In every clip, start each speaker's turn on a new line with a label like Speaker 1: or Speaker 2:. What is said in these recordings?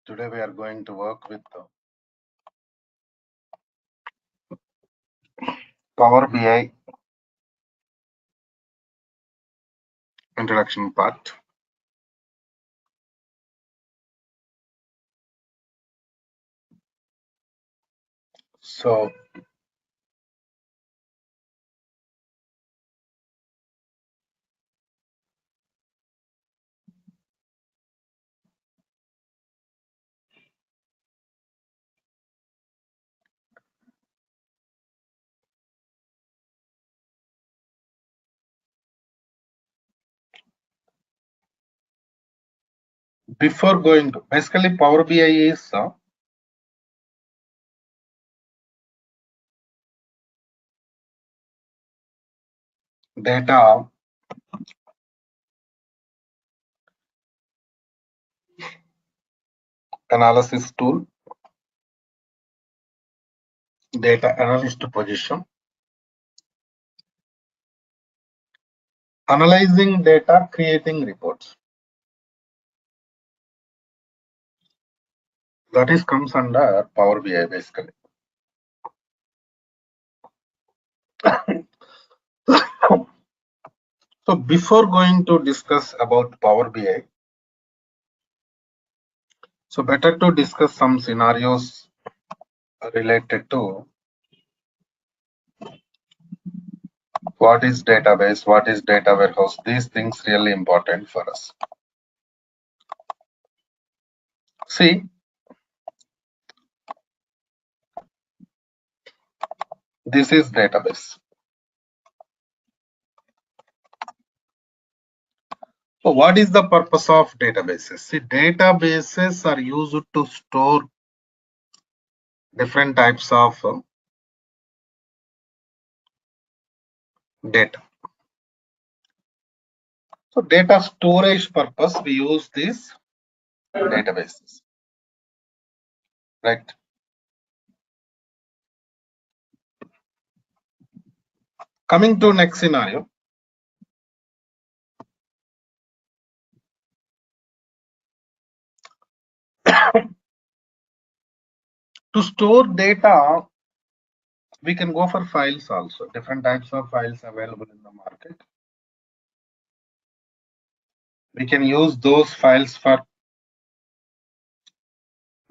Speaker 1: Today we are going to work with the Power BI introduction part. So before going to basically Power BI is data analysis tool, data analyst position, analyzing data, creating reports. That is comes under Power BI basically. So before going to discuss about Power BI, so better to discuss some scenarios related to what is database, what is data warehouse. These things really important for us. See, this is database. So what is the purpose of databases? See, databases are used to store different types of data. So data storage purpose, we use these databases, right? Coming to next scenario. To store data, we can go for files also. Different types of files available in the market. We can use those files for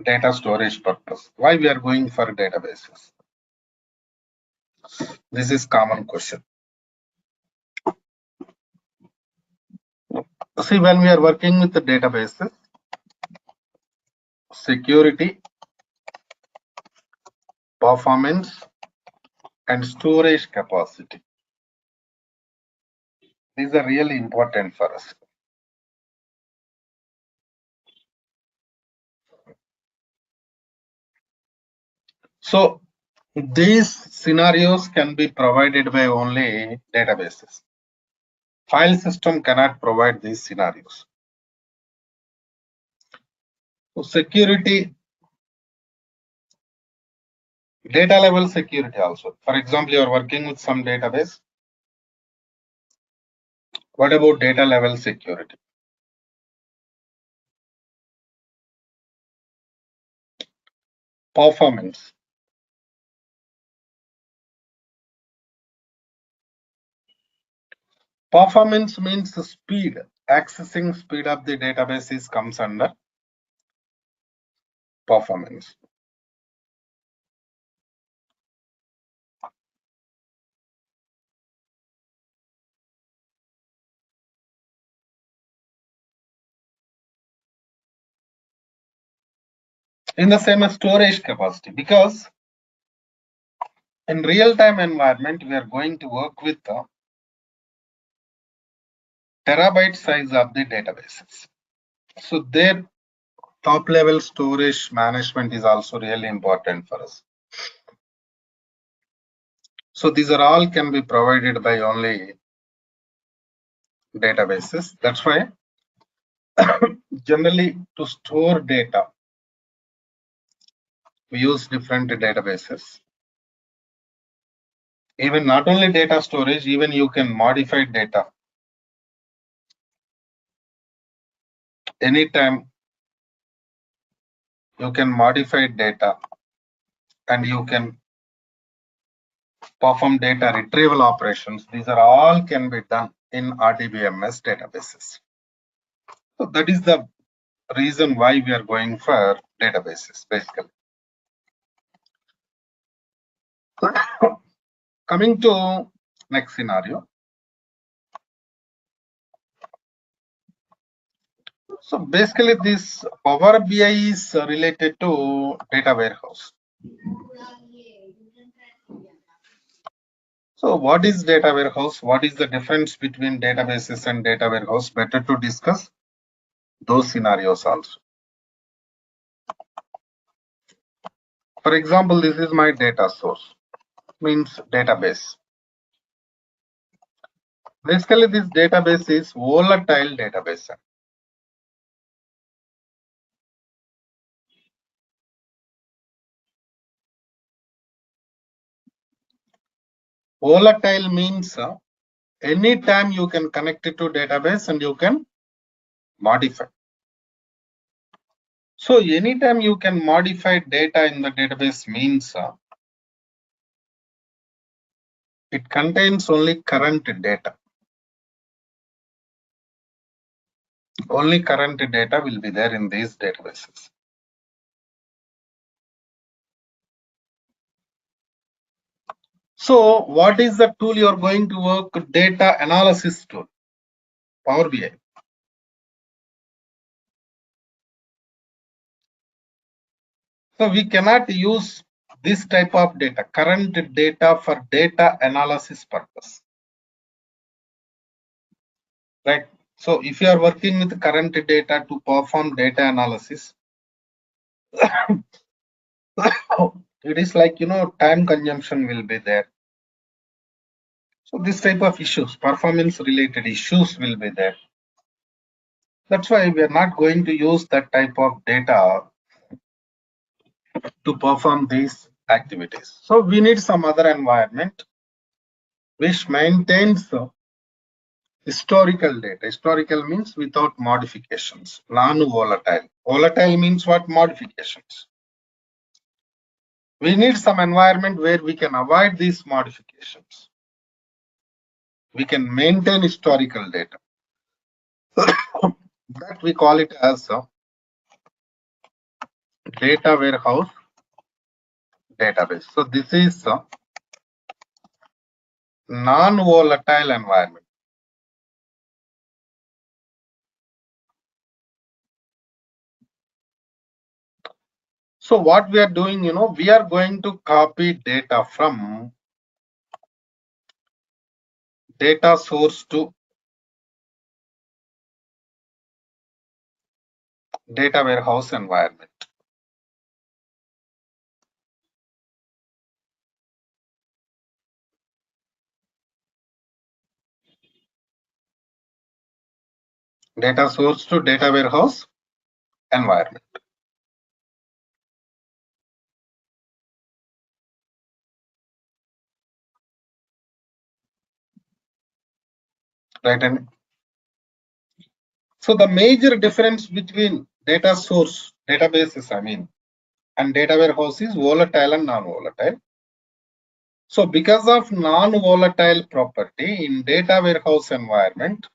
Speaker 1: data storage purpose. Why we are going for databases? This is common question. See, when we are working with the databases, security, performance, and storage capacity. These are really important for us. So these scenarios can be provided by only databases. File system cannot provide these scenarios. So security, data level security also. For example, you are working with some database. What about data level security? Performance. Performance means the speed. Accessing speed of the databases comes under performance. In the same as storage capacity, because in real-time environment, we are going to work with the terabyte size of the databases. So their top level storage management is also really important for us. So these are all can be provided by only databases. That's why generally to store data, we use different databases. Even not only data storage, even you can modify data anytime you can modify data, and you can perform data retrieval operations. These are all can be done in RDBMS databases. So that is the reason why we are going for databases, basically. Coming to next scenario. So basically this Power BI is related to data warehouse. So what is data warehouse? What is the difference between databases and data warehouse? Better to discuss those scenarios also. For example, this is my data source, means database. Basically, this database is volatile database. Volatile means anytime you can connect it to database and you can modify. So anytime you can modify data in the database means it contains only current data. Only current data will be there in these databases. So what is the tool you are going to work? Data analysis tool, Power BI. So we cannot use this type of data, current data, for data analysis purpose. Right. So if you are working with current data to perform data analysis, it is like, time consumption will be there. So this type of issues, performance related issues will be there. That's why we are not going to use that type of data to perform these activities. So we need some other environment which maintains historical data. Historical means without modifications, non-volatile. Volatile means what? Modifications. We need some environment where we can avoid these modifications. We can maintain historical data. That we call it as a data warehouse database. So this is a non-volatile environment. So what we are doing, we are going to copy data from data source to data warehouse environment. Data source to data warehouse environment. Right. And so the major difference between data source databases, and data warehouse is volatile and non-volatile. So because of non-volatile property in data warehouse environment,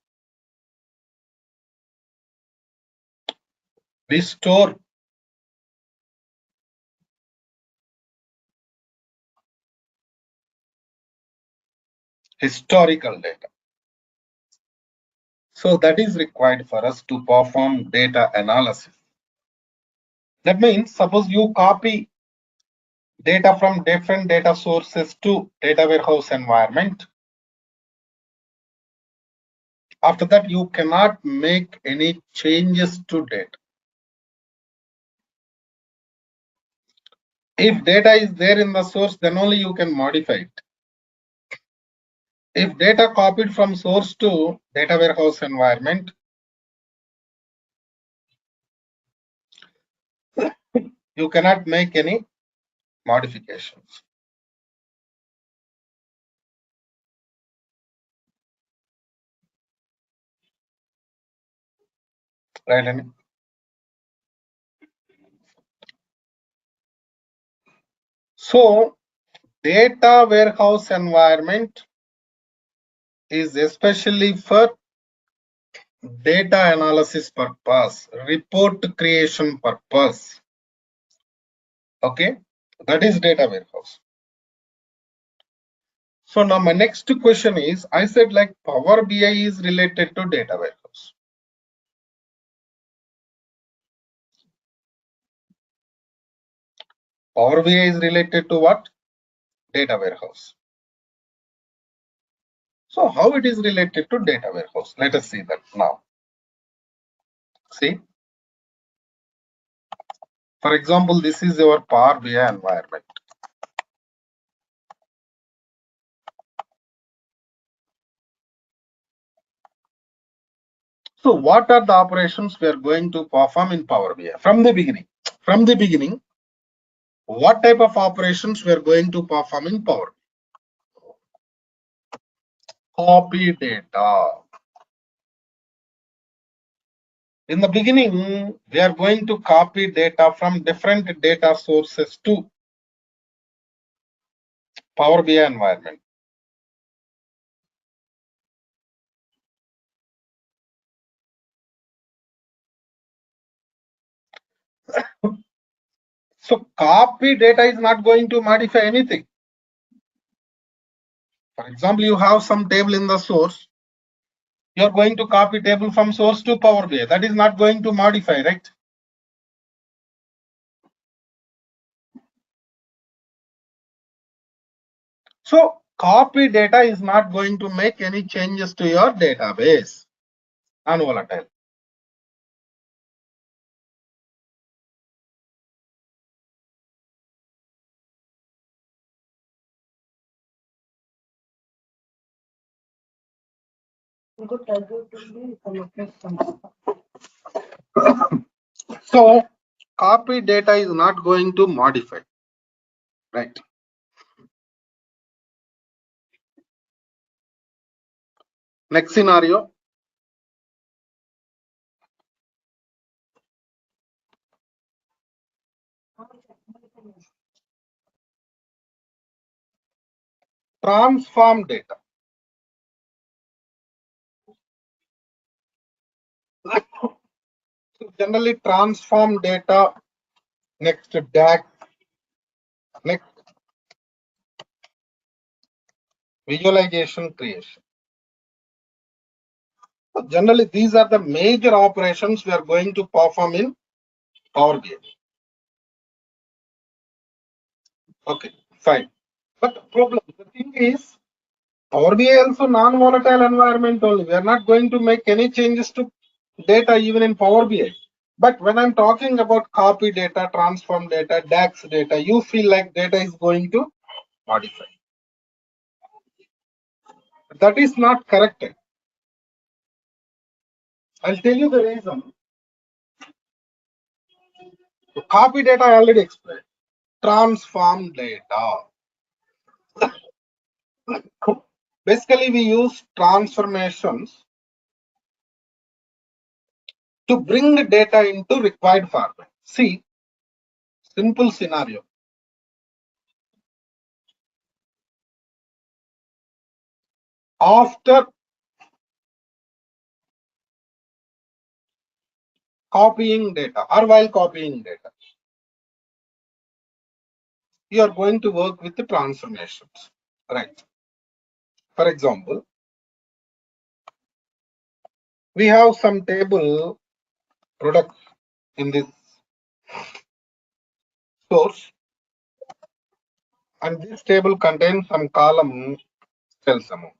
Speaker 1: we store historical data. So that is required for us to perform data analysis. That means suppose you copy data from different data sources to data warehouse environment. After that, you cannot make any changes to data. If data is there in the source, then only you can modify it. If data copied from source to data warehouse environment, you cannot make any modifications. Right? So data warehouse environment is especially for data analysis purpose, report creation purpose. Okay, that is data warehouse. So now my next question is, I said like Power BI is related to data warehouse. Power BI is related to what? Data warehouse. So how it is related to data warehouse? Let us see that now. See, for example, this is your Power BI environment. So what are the operations we are going to perform in Power BI from the beginning? From the beginning, what type of operations we are going to perform in Power BI? Copy data. In the beginning, we are going to copy data from different data sources to Power BI environment. So copy data is not going to modify anything. For example, you have some table in the source. You are going to copy table from source to Power BI. That is not going to modify, right? So copy data is not going to make any changes to your database on volatile. So copy data is not going to modify, right? Next scenario. Transform data. So generally transform data, next DAX, next visualization creation. So generally these are the major operations we are going to perform in Power BI. Okay, fine. But problem, the thing is, Power BI also non-volatile environment only. We are not going to make any changes to data even in Power BI. But when I'm talking about copy data, transform data, DAX data, you feel like data is going to modify. That is not correct. I'll tell you the reason. Copy data I already explained. Transform data. Basically, we use transformations to bring data into required format. See, simple scenario. After copying data or while copying data, you are going to work with the transformations, right? For example, we have some table products in this source, and this table contains some column sales amount.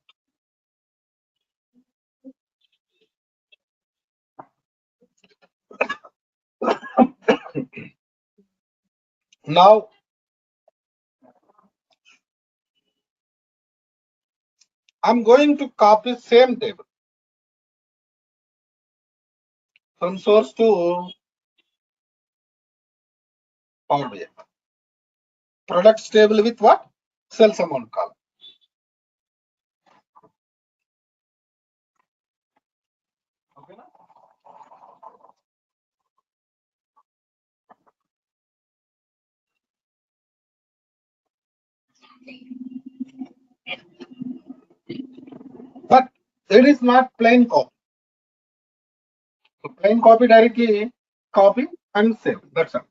Speaker 1: Now, I'm going to copy same table from source to Power BI. Products table with what? Sales amount column. Okay. But it is not plain copy. So plain copy directly copy and save. That's all.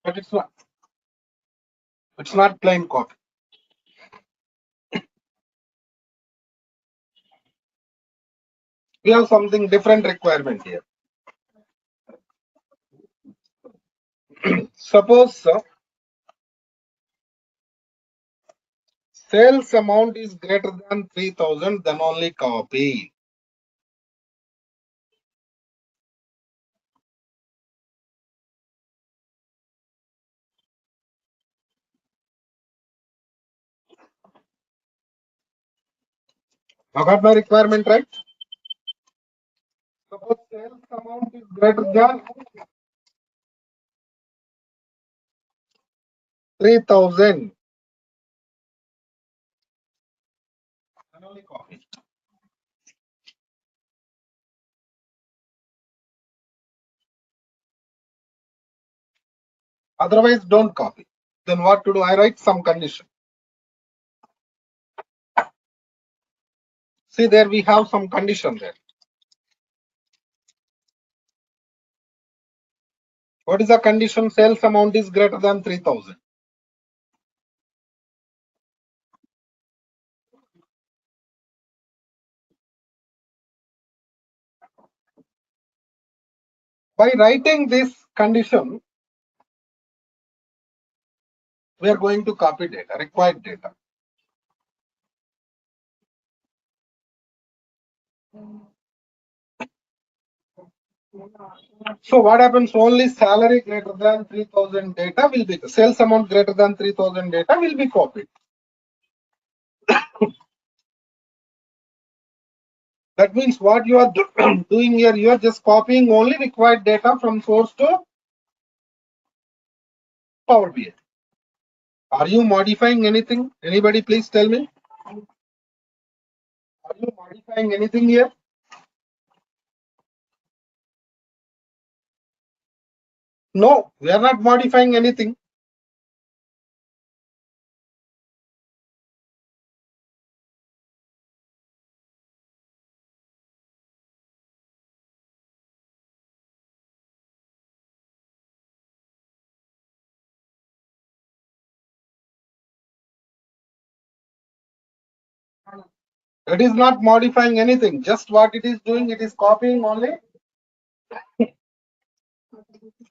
Speaker 1: But it's not. It's not plain copy. We have something different requirement here. Suppose sales amount is greater than 3,000, then only copy. I got my requirement right? Suppose sales amount is greater than 3,000, then only copy. Otherwise, don't copy. Then what to do? I write some condition. See, there we have some condition there. What is the condition? Sales amount is greater than 3,000. By writing this condition, we are going to copy data, required data. So what happens? Only salary greater than 3,000 data will be, sales amount greater than 3,000 data will be copied. That means what you are doing here, you are just copying only required data from source to Power BI. Are you modifying anything? Anybody please tell me? Are you modifying anything here? No, we are not modifying anything. It is not modifying anything. Just what it is doing, it is copying only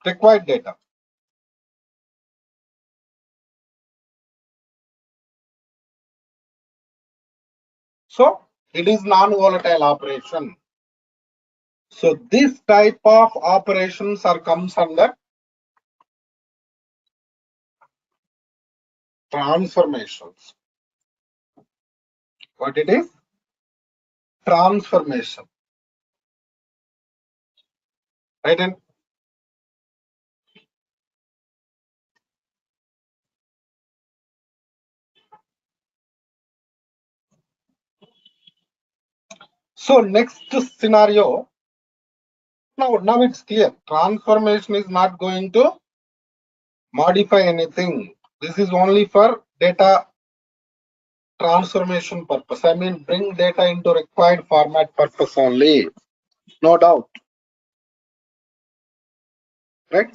Speaker 1: required data. So it is non-volatile operation. So this type of operations are comes under transformations. What it is? Transformation. Right? And so next scenario, now it's clear. Transformation is not going to modify anything. This is only for data transformation purpose. I mean, bring data into required format purpose only. No doubt. Right?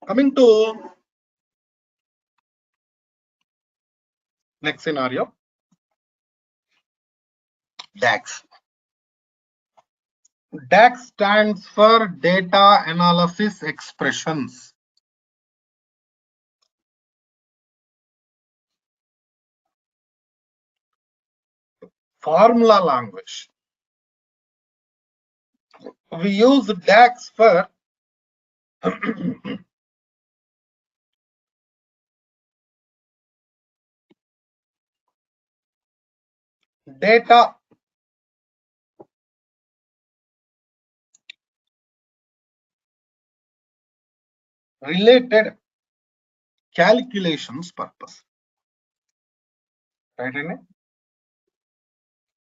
Speaker 1: Coming to next scenario, DAX. DAX stands for Data Analysis Expressions. Formula language. We use DAX for data related calculations purpose. Right?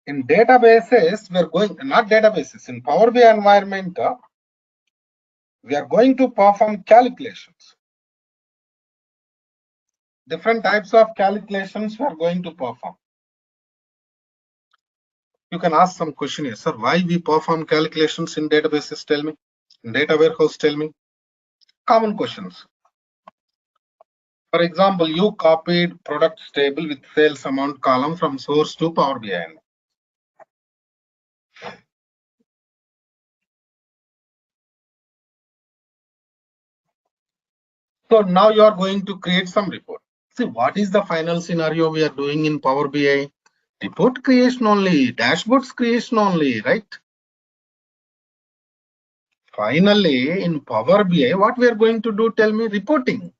Speaker 1: In databases, we are going, not databases, in Power BI environment, we are going to perform calculations. Different types of calculations we are going to perform. You can ask some question here, sir, why we perform calculations in databases, tell me. In data warehouse, tell me. Common questions. For example, you copied products table with sales amount column from source to Power BI. So now you are going to create some report. See, what is the final scenario we are doing in Power BI? Report creation only, dashboards creation only, right? Finally, in Power BI, what we are going to do, tell me, reporting.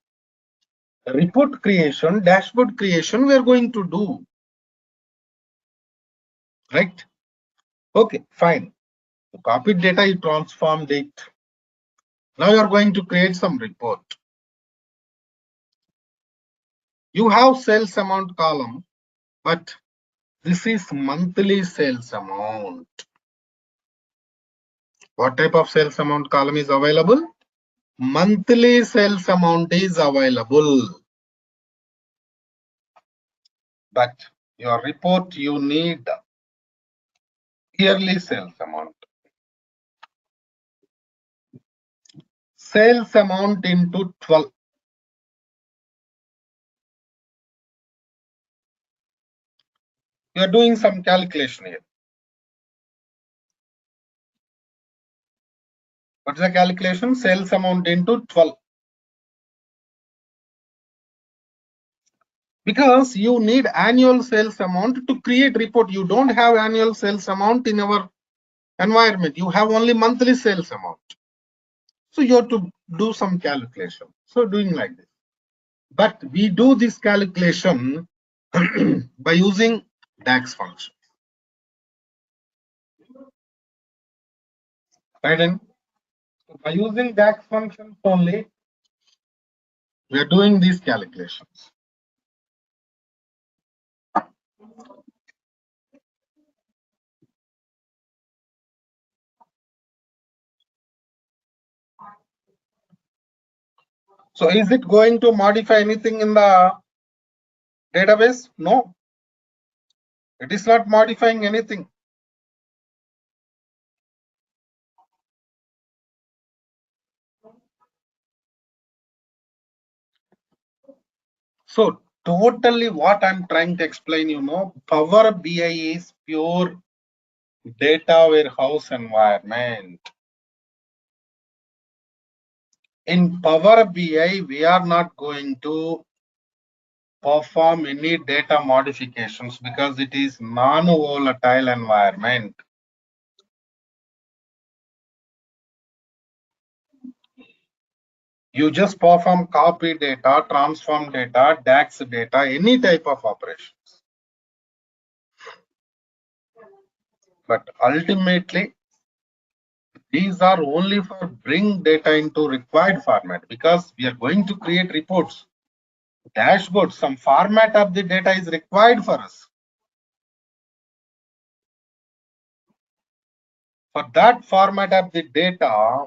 Speaker 1: Report creation, dashboard creation, we are going to do. Right? Okay, fine. You copied data, you transformed it. Now you are going to create some report. You have sales amount column, but this is monthly sales amount. What type of sales amount column is available? Monthly sales amount is available. But your report, you need yearly sales amount. Sales amount into 12. You are doing some calculation here. What's the calculation? Sales amount into 12. Because you need annual sales amount to create report. You don't have annual sales amount in our environment. You have only monthly sales amount. So you have to do some calculation. So doing like this. But we do this calculation by using DAX function. Right? And by using DAX functions only, we are doing these calculations. So is it going to modify anything in the database? No. It is not modifying anything. So totally what I'm trying to explain, Power BI is pure data warehouse environment. In Power BI, we are not going to perform any data modifications because it is non-volatile environment. You just perform copy data, transform data, DAX data, any type of operations. But ultimately, these are only for bring data into required format because we are going to create reports, dashboards, some format of the data is required for us. For that format of the data,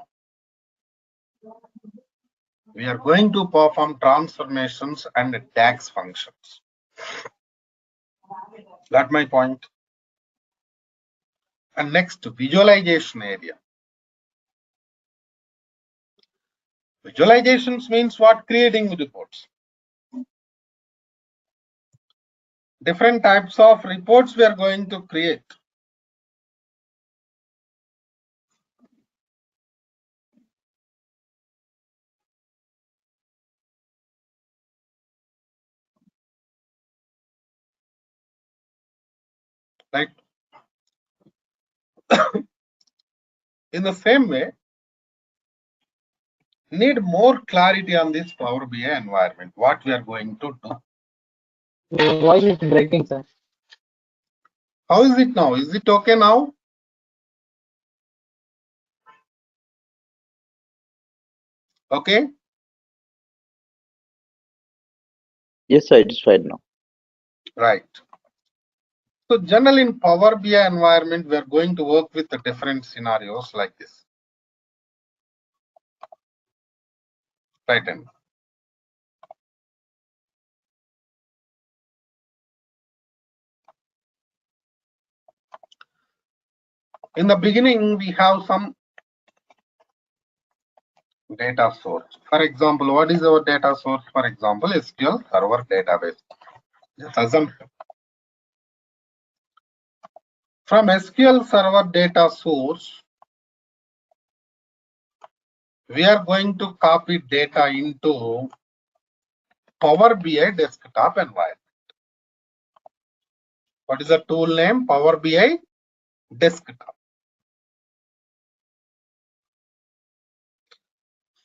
Speaker 1: we are going to perform transformations and DAX functions. Got my point? And next, visualization area. Visualizations means what? Creating reports. Different types of reports we are going to create. Right? In the same way, need more clarity on this Power BI environment, what we are going to do.
Speaker 2: Your voice is breaking, sir.
Speaker 1: How is it now? Is it okay now? Okay.
Speaker 3: Yes, sir, it is fine now.
Speaker 1: Right. So generally in Power BI environment, we are going to work with the different scenarios like this. Right. And in the beginning, we have some data source. For example, what is our data source? For example, SQL Server database. Just assume from SQL Server data source, we are going to copy data into Power BI desktop environment. What is the tool name? Power BI desktop.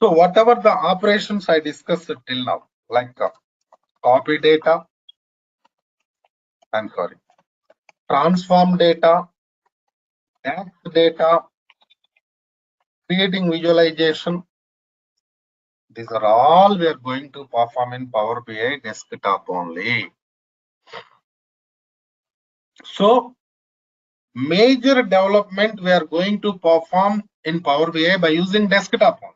Speaker 1: So whatever the operations I discussed till now, like copy data, transform data, add data, creating visualization, these are all we are going to perform in Power BI desktop only. So major development we are going to perform in Power BI by using desktop only.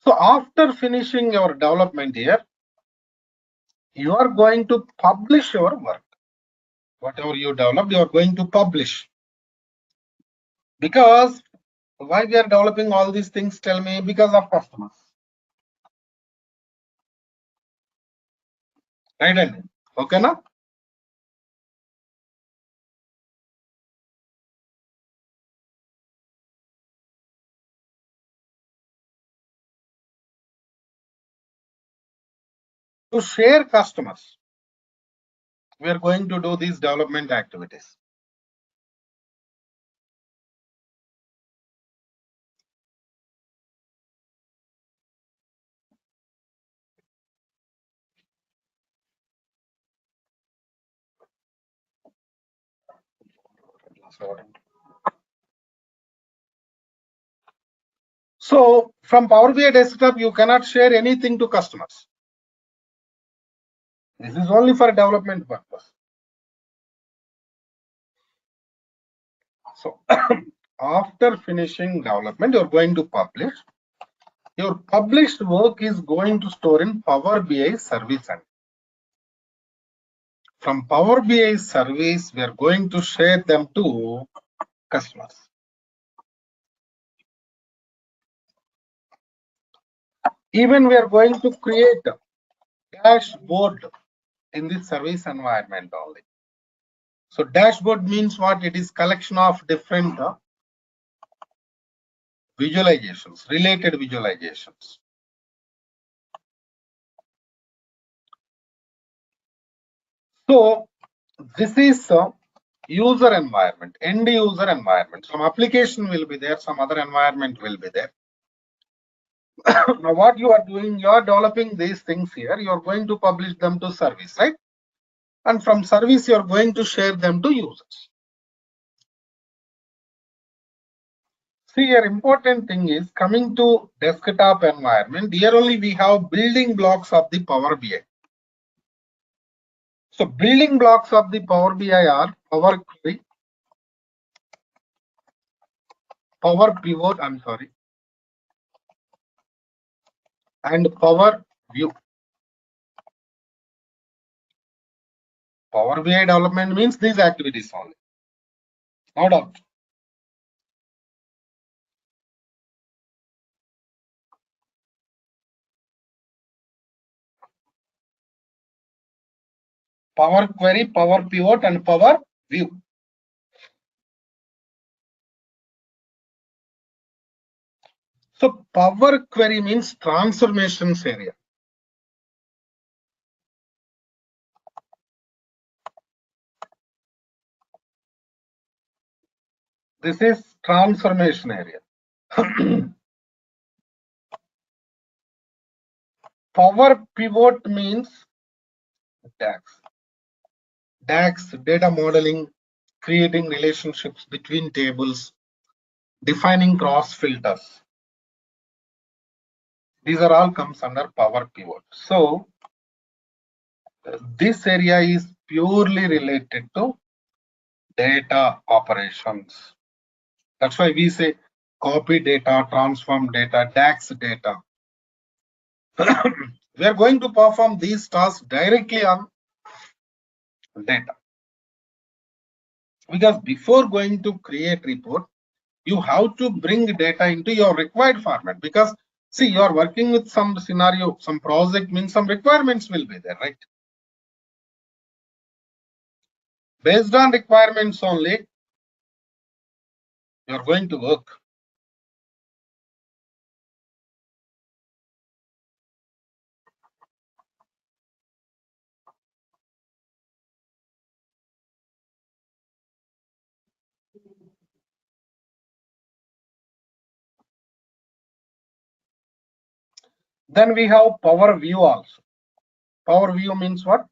Speaker 1: So after finishing your development here, you are going to publish your work. Whatever you developed, you are going to publish. Because why we are developing all these things, tell me? Because of customers. Right? Okay, now? To share customers, we are going to do these development activities. So from Power BI desktop, you cannot share anything to customers. This is only for development purpose. So after finishing development, you're going to publish. Your published work is going to store in Power BI service center. From Power BI service, we are going to share them to customers. Even we are going to create a dashboard in this service environment only. So dashboard means what? It is collection of different visualizations, related visualizations. So this is a user environment, end user environment. Some application will be there, some other environment will be there. Now what you are doing, you are developing these things here, you are going to publish them to service, right? And from service, you are going to share them to users. See, here important thing is coming to desktop environment. Here only we have building blocks of the Power BI. So building blocks of the Power BI are Power Query, Power Pivot, and Power View. Power BI development means these activities only. No doubt. Power Query, Power Pivot, and Power View. So Power Query means transformations area. This is transformation area. Power Pivot means DAX. DAX, data modeling, creating relationships between tables, defining cross filters. These are all comes under power pivot. So this area is purely related to data operations. That's why we say copy data, transform data, DAX data. We are going to perform these tasks directly on data. Because before going to create report, you have to bring data into your required format. Because see, you are working with some scenario, some project means some requirements will be there, right? Based on requirements only, you are going to work. Then we have Power View also. Power View means what?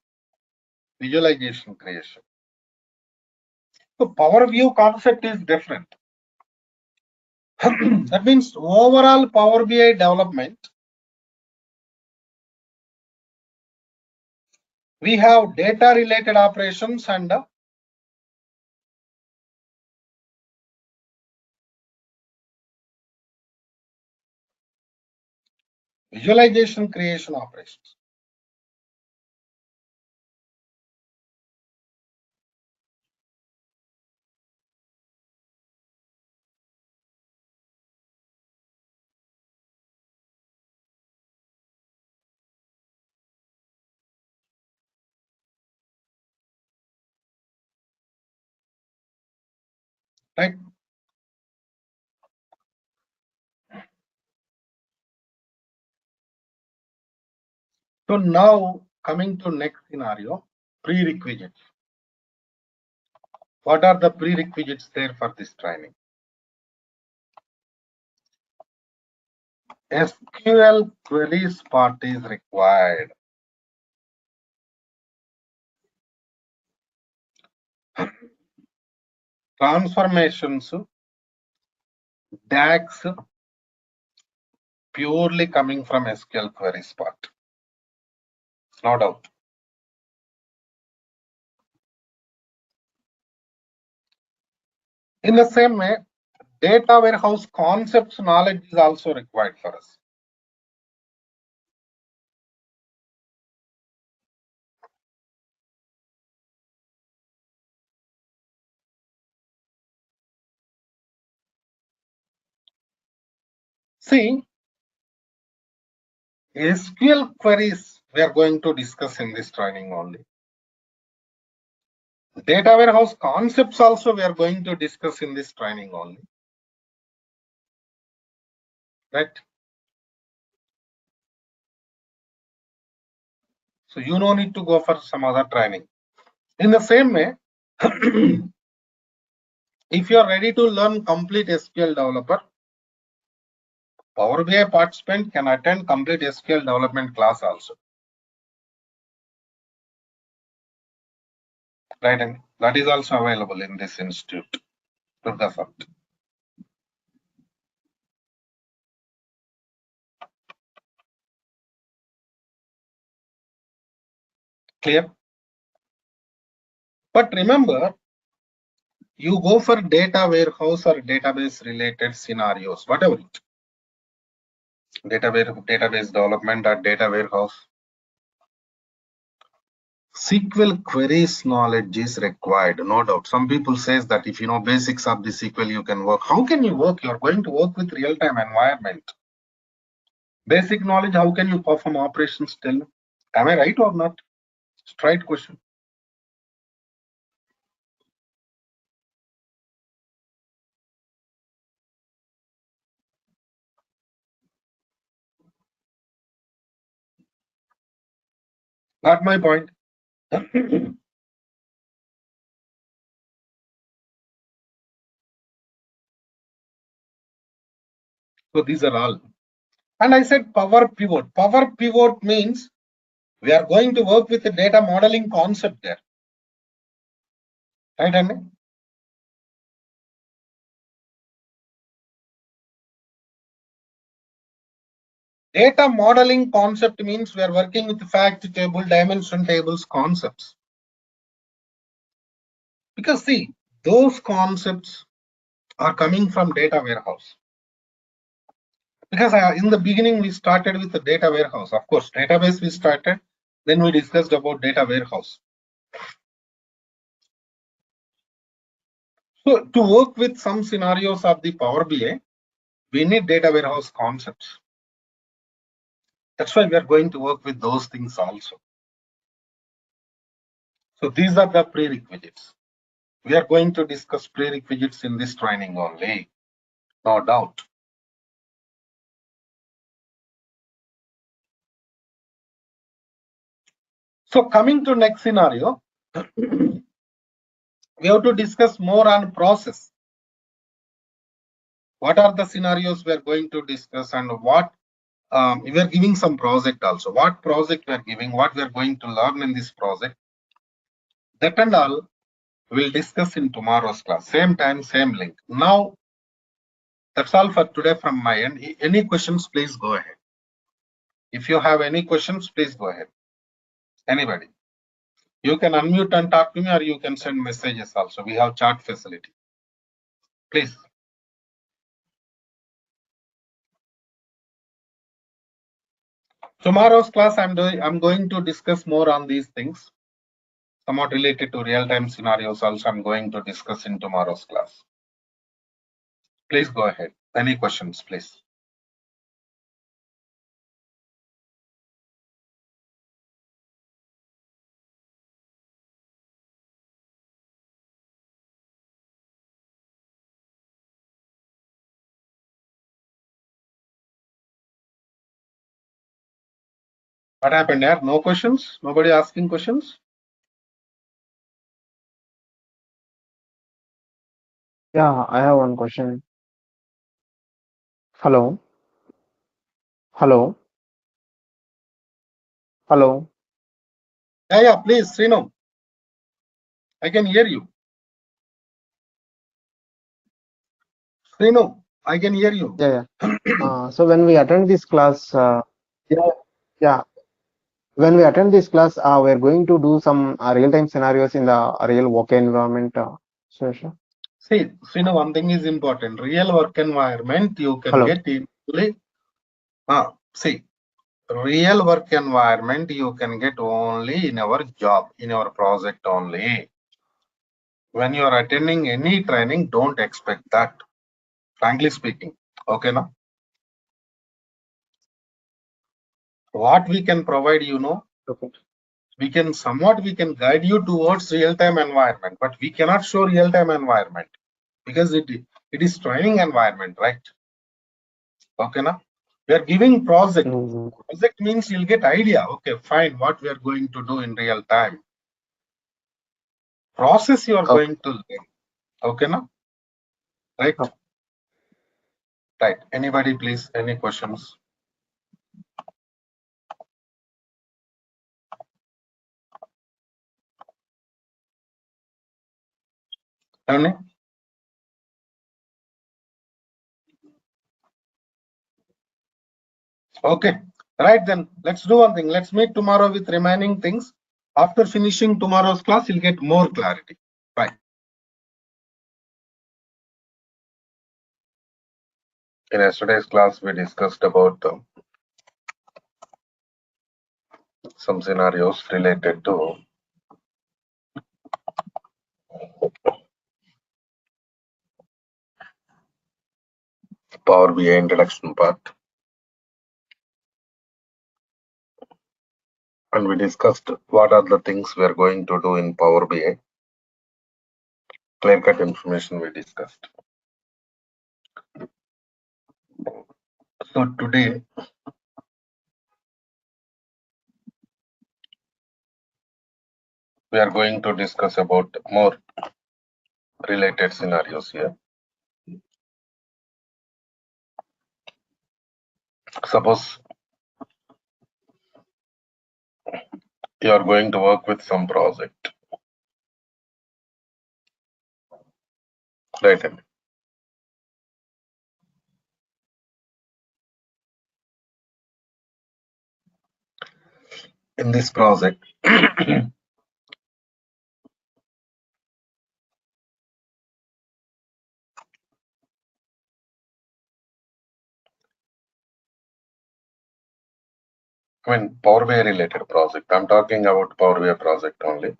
Speaker 1: Visualization creation. So Power View concept is different. That means overall Power BI development, we have data related operations and visualization creation operations. Right? So now coming to next scenario, prerequisites. What are the prerequisites there for this training? SQL queries part is required. Transformations, DAX, purely coming from SQL queries part. No doubt. In the same way, data warehouse concepts knowledge is also required for us. See, SQL queries we are going to discuss in this training only. Data warehouse concepts also we are going to discuss in this training only. Right? So you no need to go for some other training. In the same way, if you are ready to learn complete SQL developer, Power BI participant can attend complete SQL development class also. Right, and that is also available in this institute, Durga Sir. Clear? But remember, you go for data warehouse or database related scenarios, whatever it. Database development or data warehouse. SQL queries knowledge is required, no doubt. Some people says that if you know basics of the SQL, you can work. How can you work? You're going to work with real-time environment. Basic knowledge, how can you perform operations still? Am I right or not? Straight question. Not my point. So these are all. And I said power pivot. Power pivot means we are going to work with the data modeling concept there. Right, Andy? Data modeling concept means we are working with fact table, dimension tables concepts. Because see, those concepts are coming from data warehouse. Because in the beginning we started with the data warehouse. Of course, database we started, then we discussed about data warehouse. So to work with some scenarios of the Power BI, we need data warehouse concepts. That's why we are going to work with those things also. So these are the prerequisites. We are going to discuss prerequisites in this training only, no doubt. So coming to next scenario, we have to discuss more on process. What are the scenarios we are going to discuss, and what we are giving some project also. What project we are giving, what we are going to learn in this project, that and all we'll discuss in tomorrow's class. Same time, same link. Now, that's all for today from my end. Any questions, please go ahead. If you have any questions, please go ahead. Anybody? You can unmute and talk to me, or you can send messages also. We have chat facility. Please. Tomorrow's class, I'm going to discuss more on these things, somewhat related to real-time scenarios. Also, I'm going to discuss in tomorrow's class. Please go ahead. Any questions, please? What happened there? No questions? Nobody asking questions?
Speaker 2: Yeah, I have one question. Hello, hello, hello.
Speaker 1: Yeah, please, Srinu. I can hear you. Srinu, I can hear you.
Speaker 2: Yeah, yeah. So when we attend this class, yeah, yeah. When we attend this class, we're going to do some real-time scenarios in the real work environment. Sure.
Speaker 1: See, Srinu, one thing is important. Real work environment you can
Speaker 2: Hello.
Speaker 1: get easily. See, real work environment you can get only in our job, in our project only. When you are attending any training, don't expect that, frankly speaking. Okay, now what we can provide,
Speaker 2: Okay.
Speaker 1: we can guide you towards real-time environment, but we cannot show real-time environment because it is training environment, right? Okay, now we are giving project.
Speaker 2: Mhm.
Speaker 1: Project means you'll get idea. Okay, fine, what we are going to do in real time. Process you are
Speaker 2: Okay.
Speaker 1: going to learn. Okay, now right?
Speaker 2: Okay.
Speaker 1: Right. Anybody, please? Any questions? Any? Okay. Right then. Let's do one thing. Let's meet tomorrow with remaining things. After finishing tomorrow's class, you'll get more clarity. Right. In yesterday's class, we discussed about some scenarios related to Power BI introduction part. And we discussed what are the things we are going to do in Power BI. Clear cut information we discussed. So today, we are going to discuss about more related scenarios here. Suppose you are going to work with some project, right? in this project. I mean, Power BI related project. I'm talking about Power BI project only.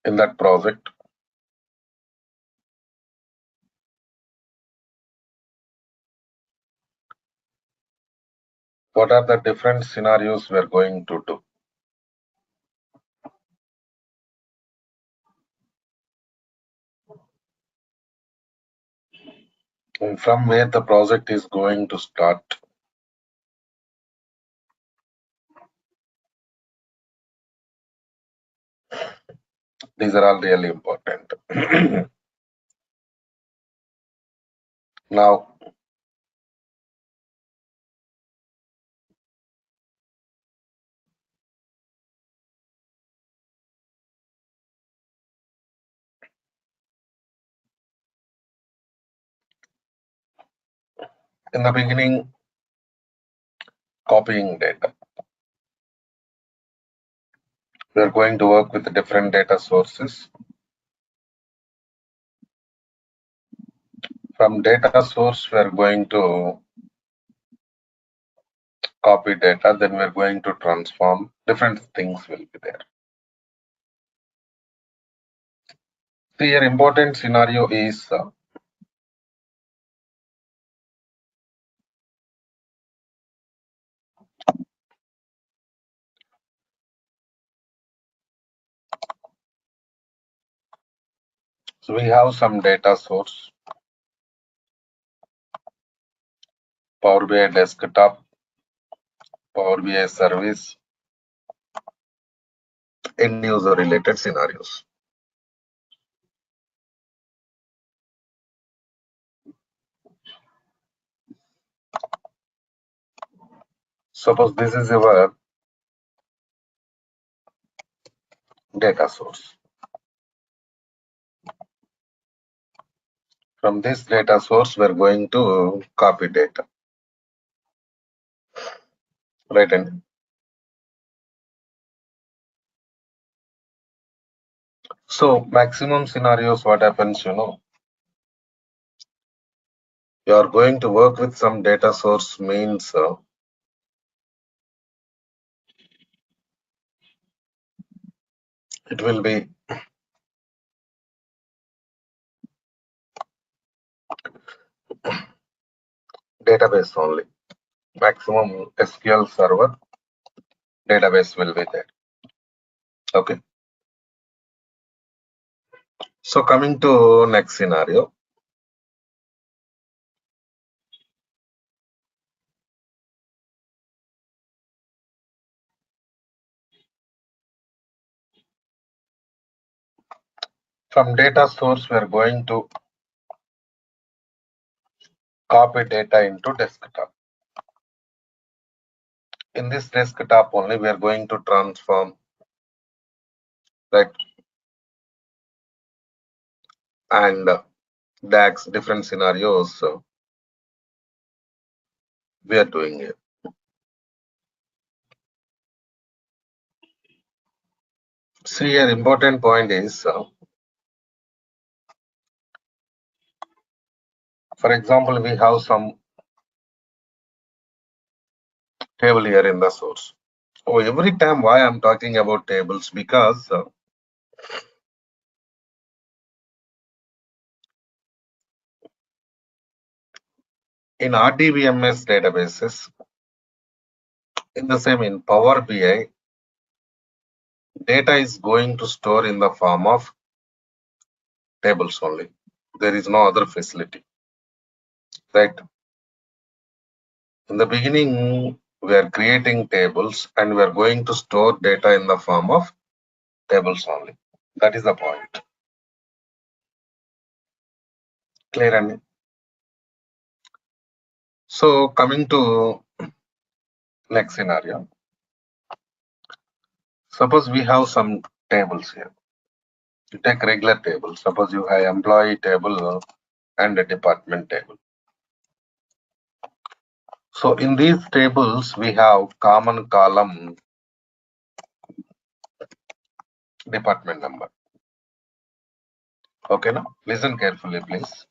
Speaker 1: In that project, what are the different scenarios we're going to do? And from where the project is going to start. These are all really important. Now, in the beginning, copying data. We're going to work with different data sources. From data source, we're going to copy data, then we're going to transform. Different things will be there. See, here important scenario is so we have some data source, Power BI desktop, Power BI service, end user related scenarios. Suppose this is your data source. From this data source, we're going to copy data. Right. And so maximum scenarios, what happens, you are going to work with some data source means it will be database only. Maximum SQL server database will be there. Okay. So coming to next scenario. From data source, we are going to copy data into desktop. In this desktop only, we are going to transform, right? And DAX, different scenarios we are doing it. See, an important point is, for example, we have some table here in the source. So every time why I'm talking about tables, because in RDBMS databases, in the same in Power BI, data is going to store in the form of tables only. There is no other facility, right? In the beginning, we are creating tables and we are going to store data in the form of tables only. That is the point. Clear? And so coming to next scenario. Suppose we have some tables here. You take regular table. Suppose you have employee table and a department table. So in these tables, we have common column department number. Okay, now listen carefully, please.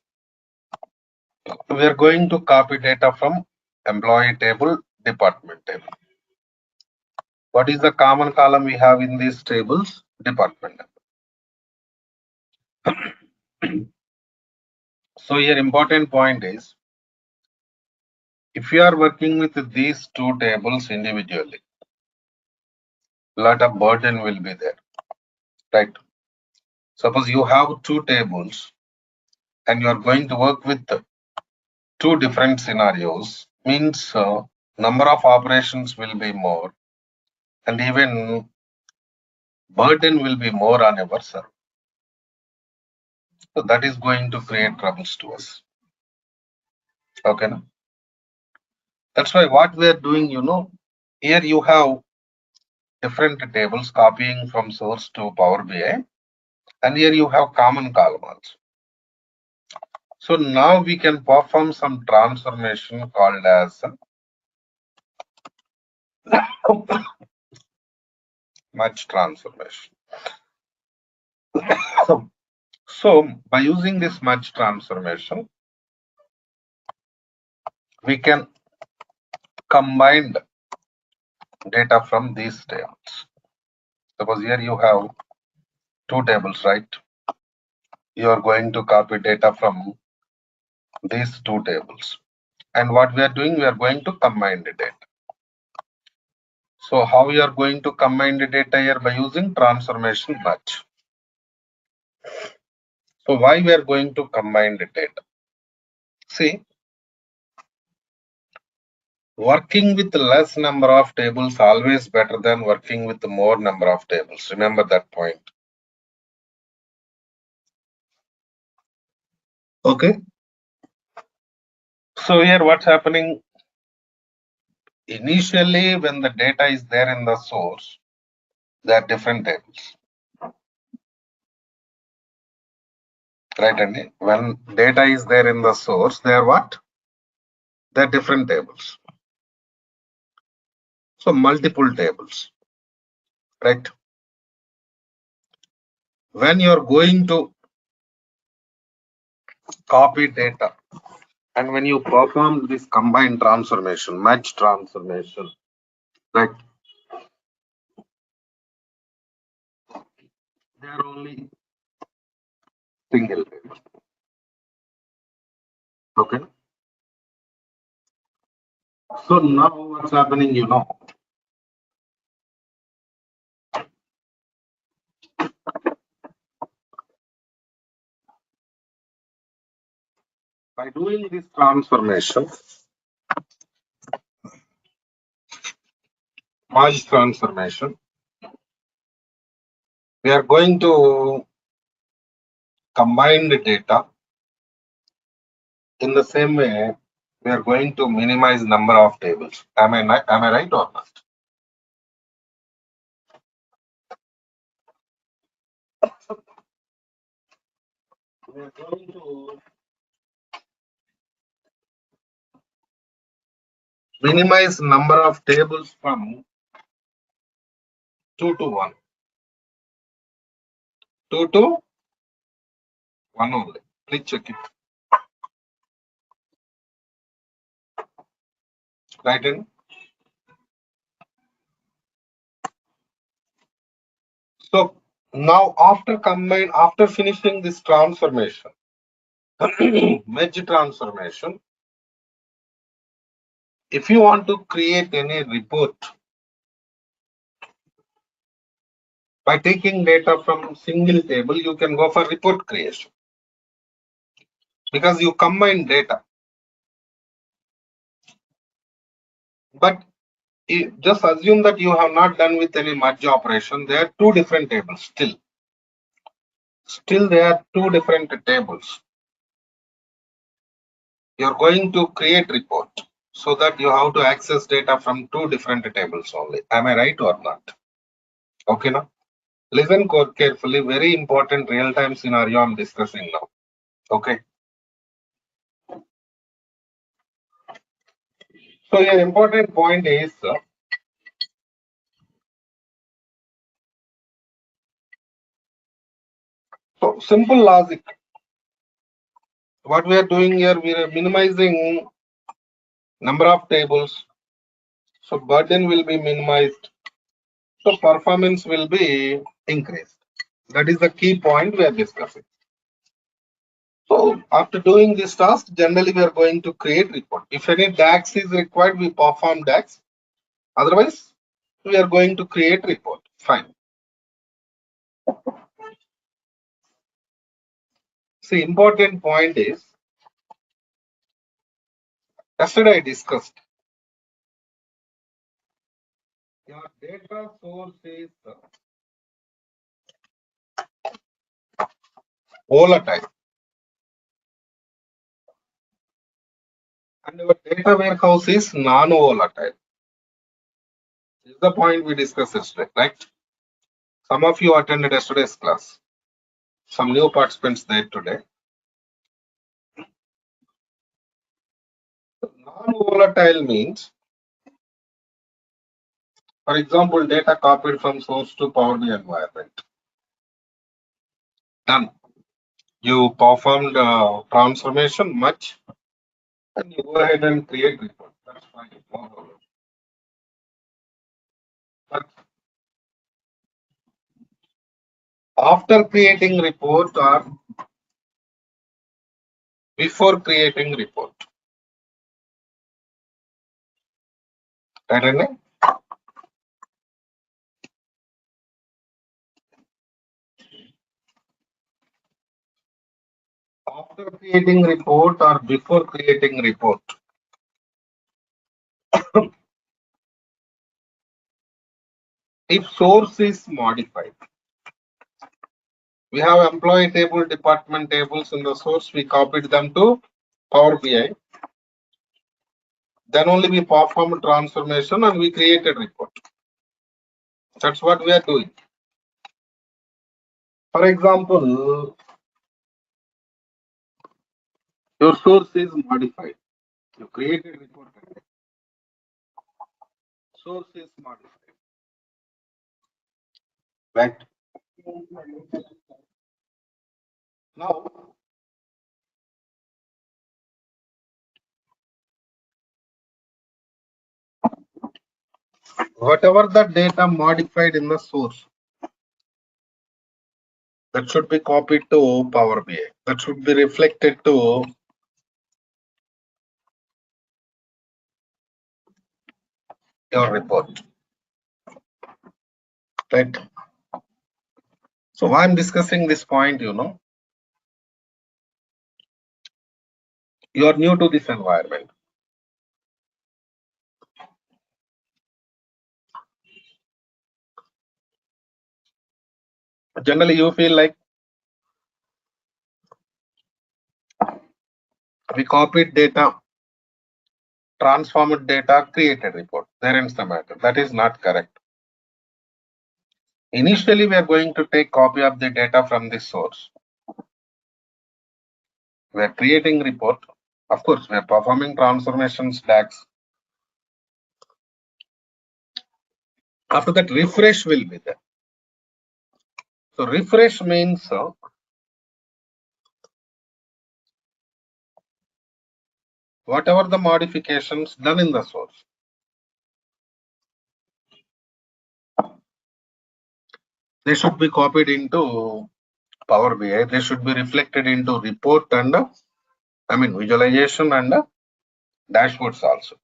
Speaker 1: We are going to copy data from employee table, department table. What is the common column we have in these tables? Department number. So here important point is, if you are working with these two tables individually, lot of burden will be there, right? Suppose you have two tables and you are going to work with two different scenarios, means number of operations will be more and even burden will be more on our server. So that is going to create troubles to us. Okay. No? That's why what we are doing, here you have different tables copying from source to Power BI, and here you have common column also. So now we can perform some transformation called as merge transformation. So by using this merge transformation, we can combine data from these tables. Suppose here you have two tables, right? You are going to copy data from these two tables. And what we are doing, we are going to combine the data. So how we are going to combine the data here? By using transformation merge. So why we are going to combine the data? See, working with less number of tables always better than working with more number of tables. Remember that point. Okay. So here what's happening? Initially, when the data is there in the source, there are different tables. Right, Andy? When data is there in the source, they are what? They are different tables. So multiple tables. Right? When you are going to copy data and when you perform this combined transformation, merge transformation, right? They are only single table. Okay. So now what's happening, by doing this transformation, merge transformation, we are going to combine the data. In the same way, we are going to minimize number of tables. Am I right or not? We are going to minimize number of tables from 2 to 1. 2 to 1 only. Please check it. Right in. So now after finishing this transformation, merge transformation, if you want to create any report by taking data from single table, you can go for report creation because you combine data. But just assume that you have not done with any merge operation. There are two different tables still. Still, there are two different tables. You're going to create report so that you have to access data from two different tables only. Am I right or not? Okay, now. Listen carefully. Very important real-time scenario I'm discussing now. Okay. So an important point is so simple logic. What we are doing here, we are minimizing number of tables. So burden will be minimized. So performance will be increased. That is the key point we are discussing. So after doing this task, generally we are going to create report. If any DAX is required, we perform DAX. Otherwise, we are going to create report. Fine. See, important point is, yesterday I discussed, your data source is volatile and our data warehouse is non-volatile. This is the point we discussed yesterday, right? Some of you attended yesterday's class. Some new participants there today. Non-volatile means, for example, data copied from source to Power BI environment. Done. You performed transformation much, and you go ahead and create report. That's fine. No problem. But after creating report or before creating report, right? Anand? After creating report or before creating report, if source is modified, we have employee table, department tables in the source, we copied them to Power BI. Then only we perform transformation and we created report. That's what we are doing. For example, your source is modified. You created report. Source is modified. Right. Now, whatever the data modified in the source, that should be copied to Power BI. That should be reflected to your report. Right. So why I'm discussing this point, you are new to this environment. Generally, you feel like we copied data, transformed data, created report. There ends the matter. That is not correct. Initially, we are going to take copy of the data from this source. We are creating report. Of course, we are performing transformations DAX. After that, refresh will be there. So refresh means whatever the modifications done in the source, they should be copied into Power BI. They should be reflected into report and visualization and dashboards also.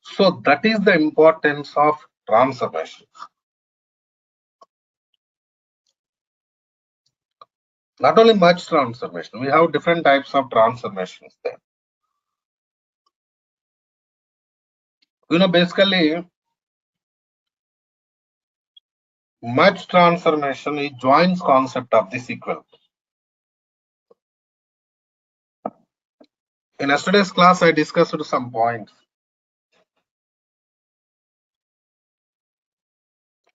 Speaker 1: So that is the importance of transformation. Not only much transformation, we have different types of transformations there. Basically, much transformation is joins concept of the SQL. In yesterday's class, I discussed some points.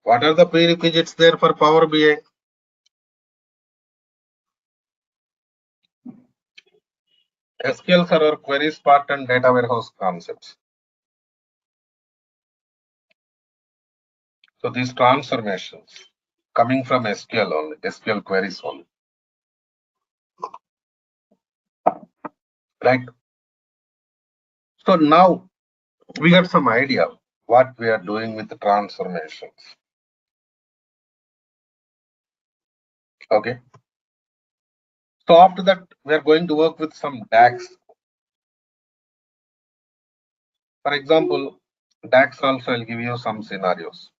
Speaker 1: What are the prerequisites there for Power BI? SQL Server queries part and data warehouse concepts. So these transformations coming from SQL only, SQL queries only. Right. So now we got some idea what we are doing with the transformations. Okay. So after that, we are going to work with some DAX. For example, DAX also I'll give you some scenarios.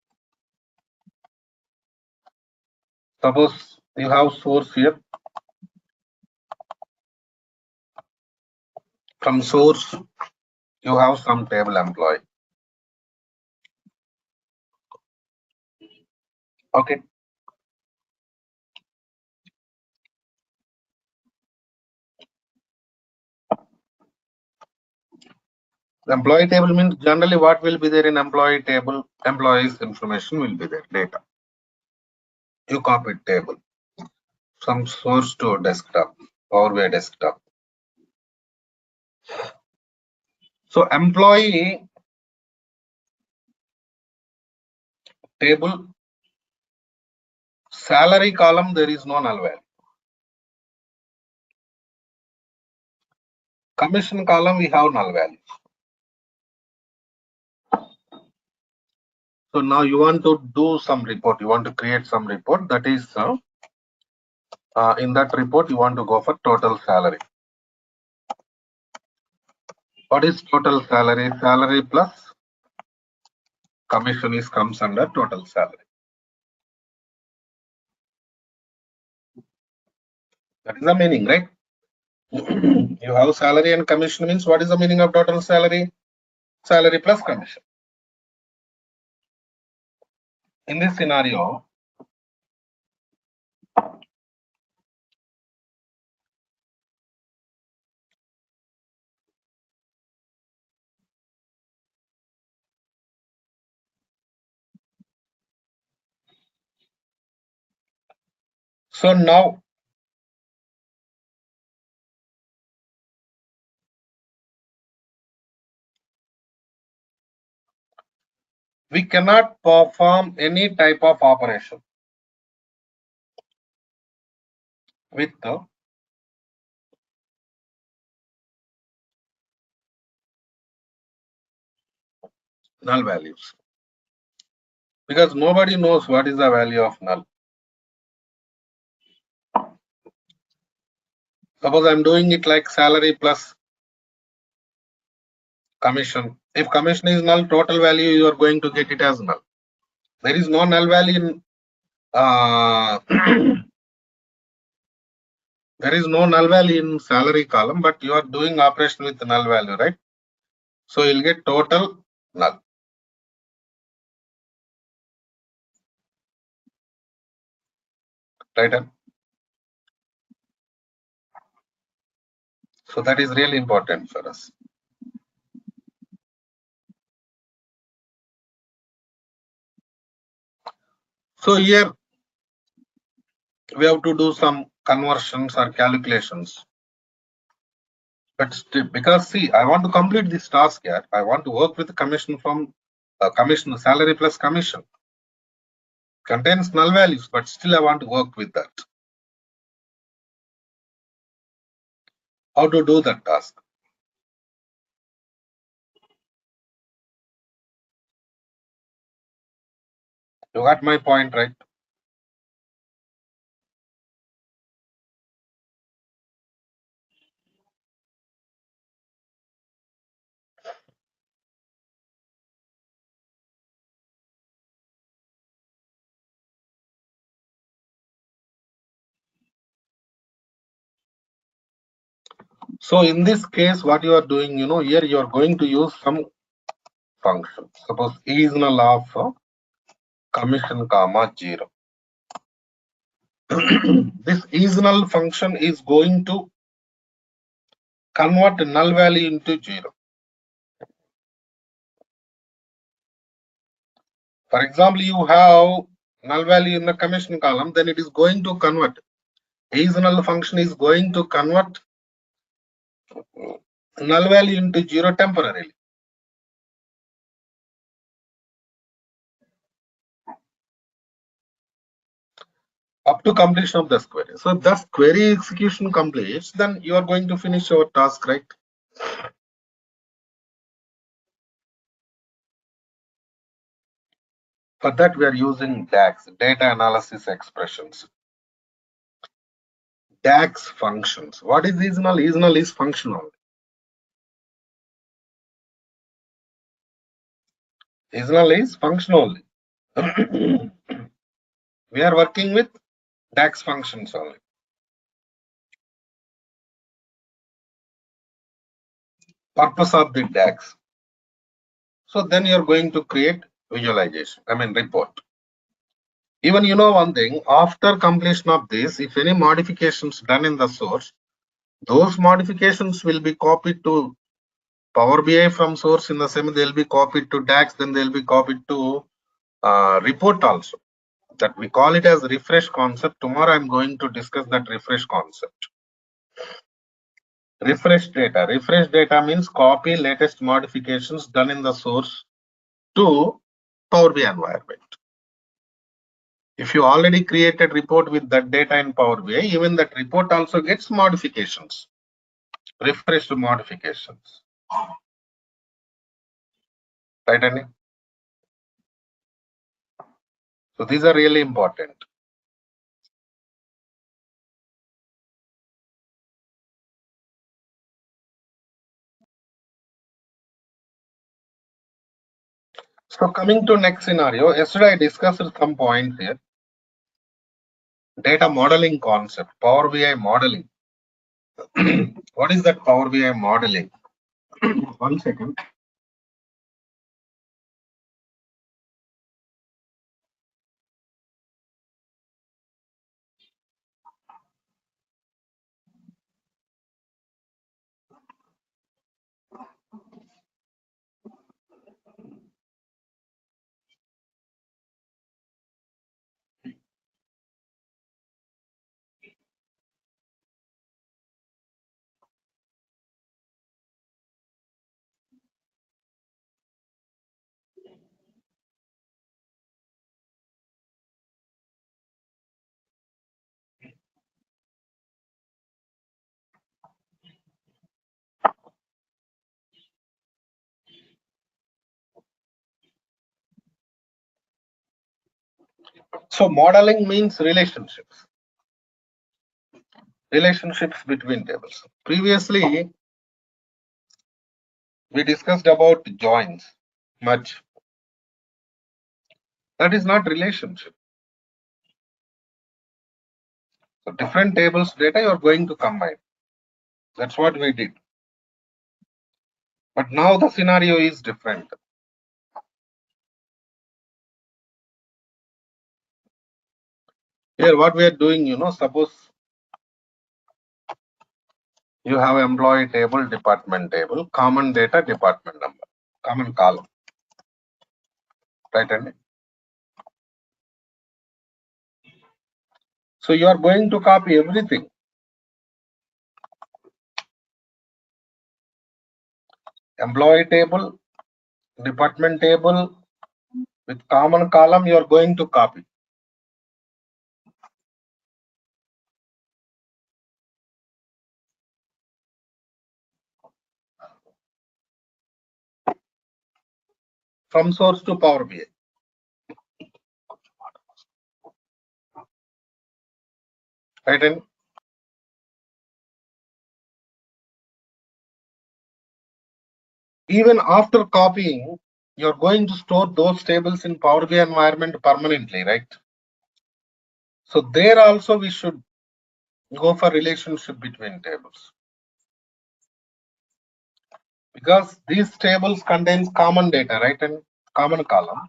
Speaker 1: Suppose you have source here. From source, you have some table employee. Okay. The employee table means generally what will be there in employee table, employees information will be there, data. You copy table from source to desktop, Power BI desktop. So employee table, salary column, there is no null value. Commission column, we have null value. So now you want to do some report, you want to create some report, that is in that report you want to go for total salary. What is total salary? Salary plus commission is comes under total salary. That is the meaning, right? You have salary and commission means what is the meaning of total salary? Salary plus commission. In this scenario, so now we cannot perform any type of operation with the null values because nobody knows what is the value of null. Suppose I'm doing it like salary plus commission. If commission is null, total value you are going to get it as null. There is no null value in there is no null value in salary column, but you are doing operation with null value, right? So you'll get total null. Right? So that is really important for us. So here we have to do some conversions or calculations. But still, because see, I want to complete this task here. I want to work with the commission from commission, salary plus commission. Contains null values, but still I want to work with that. How to do that task? You got my point, right? So in this case, what you are doing, here you are going to use some function. Suppose is null of commission comma 0. This is null function is going to convert null value into 0. For example, you have null value in the commission column, then it is going to convert. Is null function is going to convert null value into 0 temporarily. Up to completion of this query. So thus query execution completes, then you are going to finish your task, right? For that we are using DAX, data analysis expressions. DAX functions. What is seasonal? Seasonal is functional. Seasonal is functional. We are working with DAX functions only. Purpose of the DAX. So then you're going to create visualization, report. Even you know one thing, after completion of this, if any modifications done in the source, those modifications will be copied to Power BI from source. In the same, they'll be copied to DAX, then they'll be copied to report also. That we call it as refresh concept. Tomorrow I'm going to discuss that refresh concept. Refresh data. Refresh data means copy latest modifications done in the source to Power BI environment. If you already created report with that data in Power BI, even that report also gets modifications, refreshed modifications. Right, Andy? So these are really important. So coming to next scenario, yesterday I discussed some points here. Data modeling concept, Power BI modeling. What is that Power BI modeling? 1 second. So modeling means relationships. Relationships between tables. Previously, we discussed about joins, merge. That is not relationship. So different tables data you are going to combine. That's what we did. But now the scenario is different. Here what we are doing, suppose you have employee table, department table, common data, department number, common column. Right, Andy? So you are going to copy everything. Employee table, department table with common column, you are going to copy. From source to Power BI. Right, Andy? Even after copying, you're going to store those tables in Power BI environment permanently, right? So there also we should go for relationship between tables. Because these tables contains common data, right? And common column.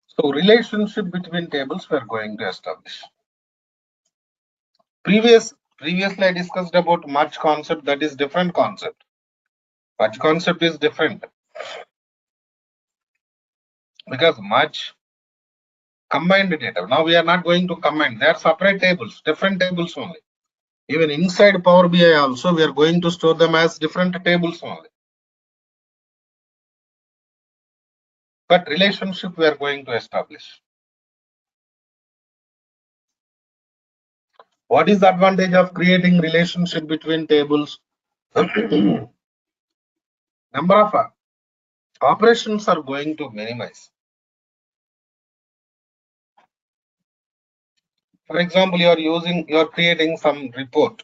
Speaker 1: So relationship between tables we are going to establish. Previously I discussed about merge concept, that is different concept. Merge concept is different. because much combined data. Now we are not going to combine. They are separate tables, different tables only. Even inside Power BI also, we are going to store them as different tables only. But relationship we are going to establish. What is the advantage of creating relationship between tables? Number of operations are going to minimize. For example, you are creating some report.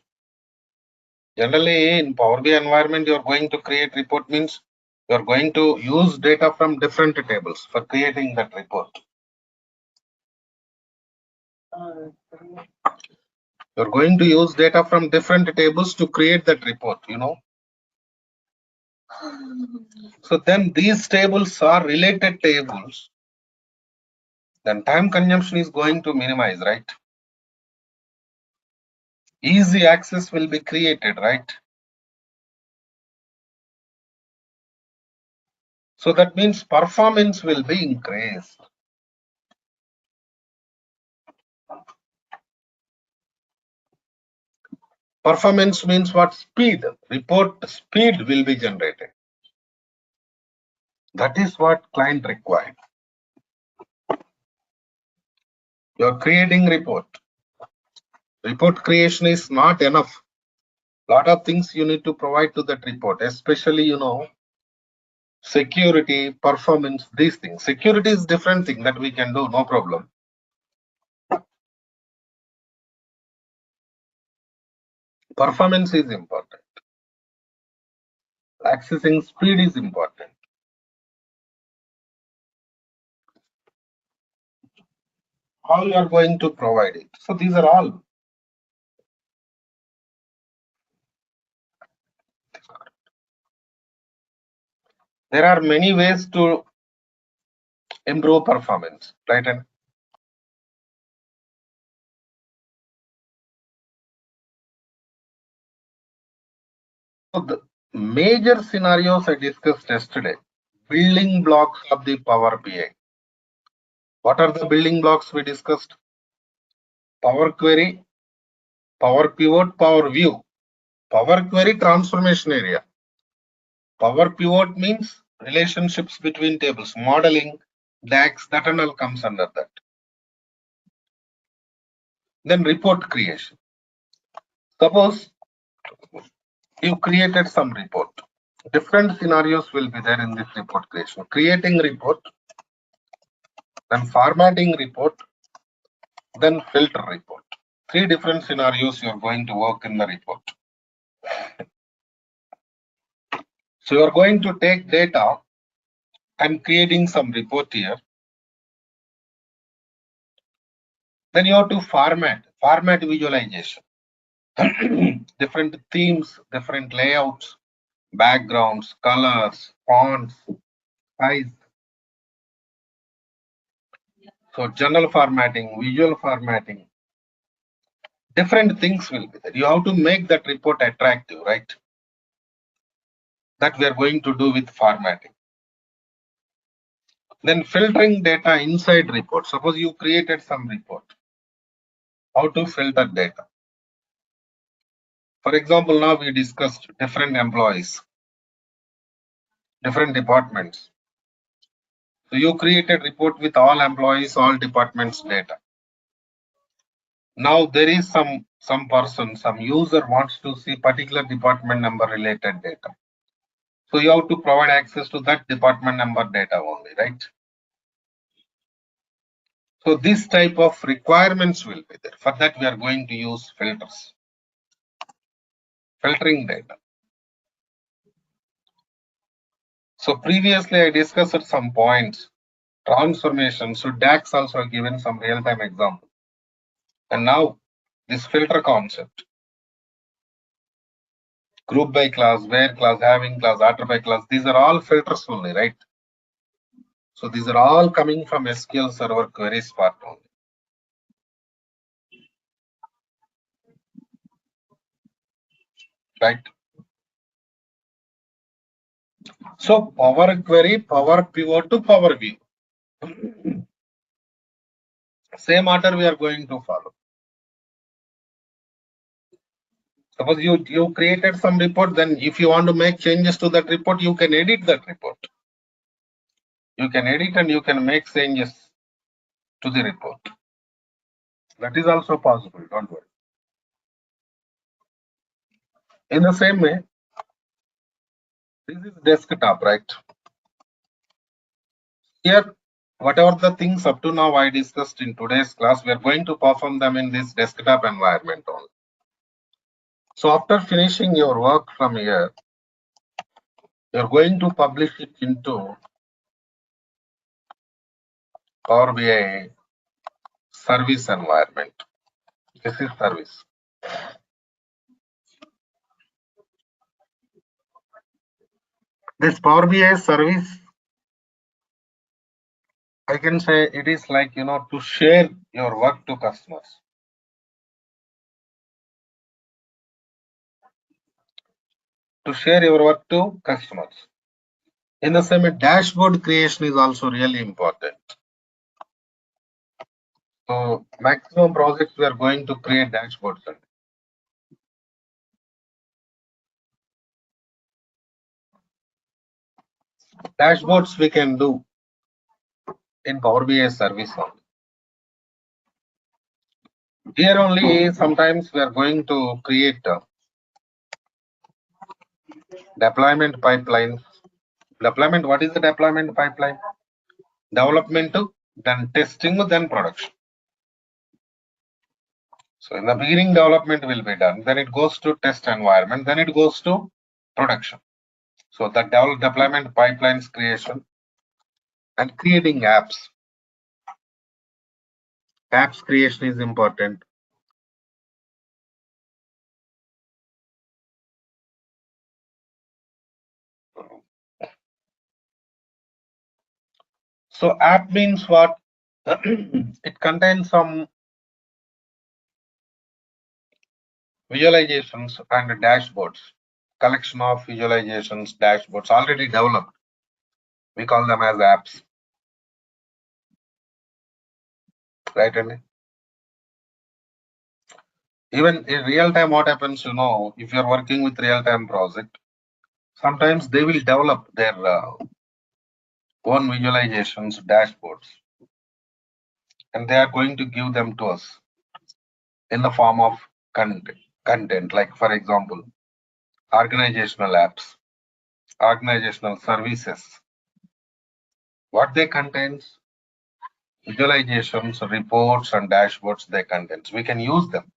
Speaker 1: Generally, in Power BI environment, you are going to create report means you are going to use data from different tables for creating that report. You're going to use data from different tables to create that report, So then these tables are related tables. Then time consumption is going to minimize, right? Easy access will be created, right? So that means performance will be increased. Performance means what? Speed. Report speed will be generated. That is what client required. You're creating report. Report creation is not enough. Lot of things you need to provide to that report, especially, security, performance, these things. Security is different thing that we can do, no problem. Performance is important. Accessing speed is important. How you are going to provide it. So these are all. There are many ways to improve performance, right? And so the major scenarios I discussed yesterday, building blocks of the Power BI. What are the building blocks we discussed? Power Query, Power Pivot, Power View. Power Query transformation area. Power Pivot means relationships between tables, modeling, DAX, that and all comes under that. Then report creation. Suppose you created some report. Different scenarios will be there in this report creation. Creating report, then formatting report, then filter report. Three different scenarios you are going to work in the report. So you are going to take data and creating some report here. Then you have to format visualization. Different themes, different layouts, backgrounds, colors, fonts, size. So general formatting, visual formatting, different things will be there. You have to make that report attractive, right? That we are going to do with formatting. Then filtering data inside report. Suppose you created some report. How to filter data? For example, now we discussed different employees, different departments. So you created report with all employees, all departments data. Now there is some person, some user wants to see particular department number related data. So you have to provide access to that department number data only, right? So this type of requirements will be there. For that we are going to use filters, filtering data. So previously I discussed some points, transformation. So DAX also given some real-time example. And now this filter concept, group by class, where class, having class, after by class, these are all filters only, right? So these are all coming from SQL Server queries part only. Right? So Power Query, Power Pivot to Power View. Same order we are going to follow. Suppose you created some report, then if you want to make changes to that report, you can edit that report. You can edit and you can make changes to the report. That is also possible, don't worry. In the same way, this is desktop, right? Here, whatever the things up to now I discussed in today's class, we are going to perform them in this desktop environment only. So after finishing your work from here, you're going to publish it into Power BI service environment. This is service. This Power BI service, I can say it is like, to share your work to customers. To share your work to customers. In the same way, dashboard creation is also really important. So maximum projects we are going to create dashboards. Dashboards we can do in Power BI service only. Here only sometimes we are going to create deployment pipelines. Deployment, what is the deployment pipeline? Development, then testing, then production. So in the beginning, development will be done. Then it goes to test environment. Then it goes to production. So the deployment pipelines creation and creating apps. Apps creation is important. So app means what? It contains some visualizations and dashboards. Collection of visualizations, dashboards already developed. We call them as apps. Right? And even in real time, what happens, if you're working with real time project, sometimes they will develop their own visualizations, dashboards, and they are going to give them to us in the form of content, like for example, organizational apps, organizational services. What they contains, visualizations, reports, and dashboards they contains. We can use them.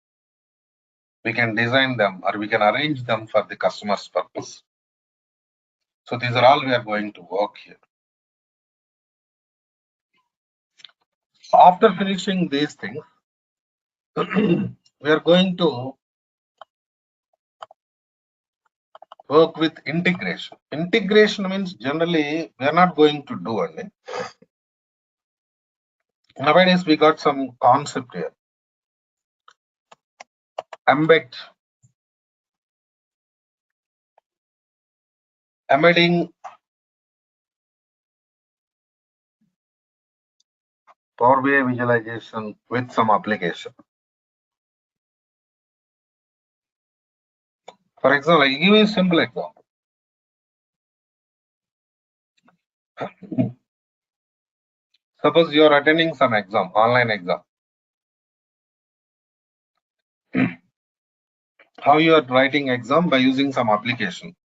Speaker 1: We can design them or we can arrange them for the customer's purpose. So these are all we are going to work here. So after finishing these things, we are going to work with integration. Integration means generally we are not going to do anything. Nowadays we got some concept here. Embedding Power BI visualization with some application. For example, I give you a simple example. Suppose you are attending some exam, online exam. How you are writing exam? By using some application.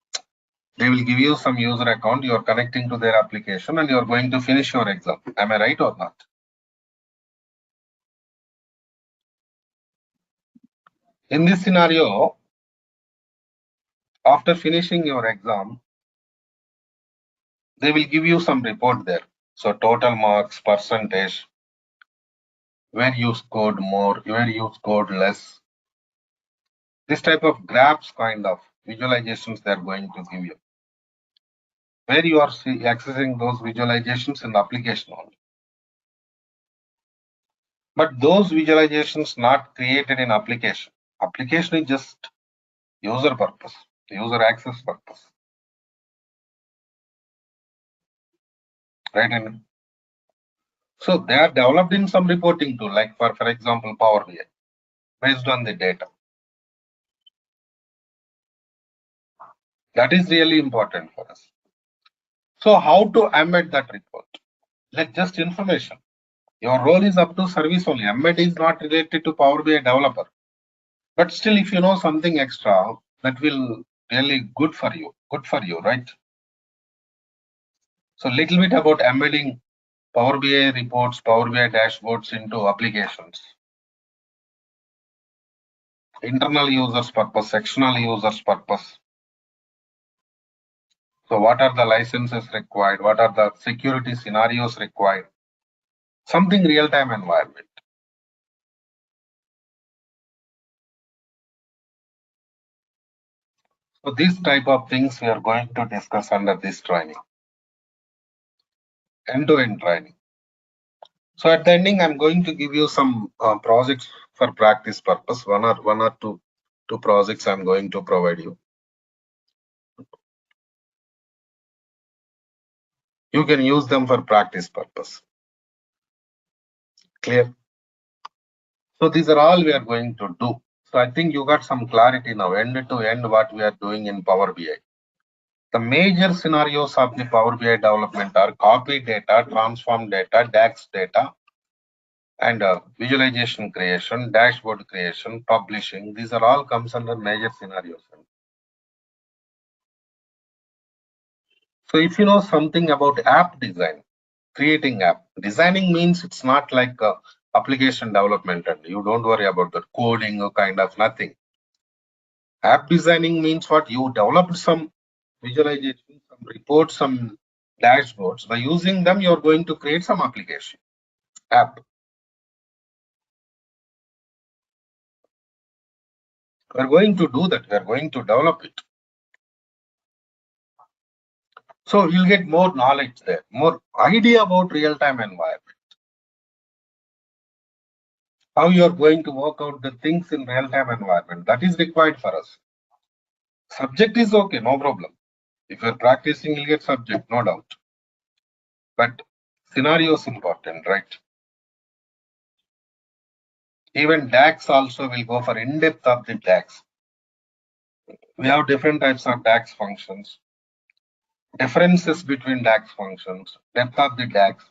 Speaker 1: They will give you some user account, you are connecting to their application and you are going to finish your exam. Am I right or not? In this scenario, after finishing your exam, they will give you some report there. So total marks, percentage, where you scored more, where you scored less. This type of graphs kind of visualizations they are going to give you. Where you are accessing those visualizations in the application only. But those visualizations not created in application. Application is just user purpose, user access purpose. Right? And So they are developed in some reporting tool, like for example, Power BI, based on the data. That is really important for us. So how to embed that report? Like just information. Your role is up to service only. Embed is not related to Power BI developer. But still, if you know something extra, that will really good for you, right? So little bit about embedding Power BI reports, Power BI dashboards into applications. Internal users purpose, sectional users purpose. So what are the licenses required? What are the security scenarios required? Something real-time environment. So these type of things we are going to discuss under this training. End-to-end training. So at the ending, I'm going to give you some projects for practice purpose. One or two projects I'm going to provide you. You can use them for practice purpose. Clear? So these are all we are going to do. So I think you got some clarity now, end to end, what we are doing in Power BI. The major scenarios of the Power BI development are copy data, transform data, DAX data, and visualization creation, dashboard creation, publishing. These are all comes under major scenarios. So if you know something about app design, creating app, designing means it's not like application development, and you don't worry about the coding or kind of nothing. App designing means what? You developed some visualization, some reports, some dashboards. By using them, you're going to create some application, app. We're going to do that. We're going to develop it. So you'll get more knowledge there, more idea about real-time environment. How you're going to work out the things in real-time environment. That is required for us. Subject is okay, no problem. If you're practicing, you'll get subject, no doubt. But scenario is important, right? Even DAX also will go for in-depth of the DAX. We have different types of DAX functions, differences between DAX functions, depth of the DAX.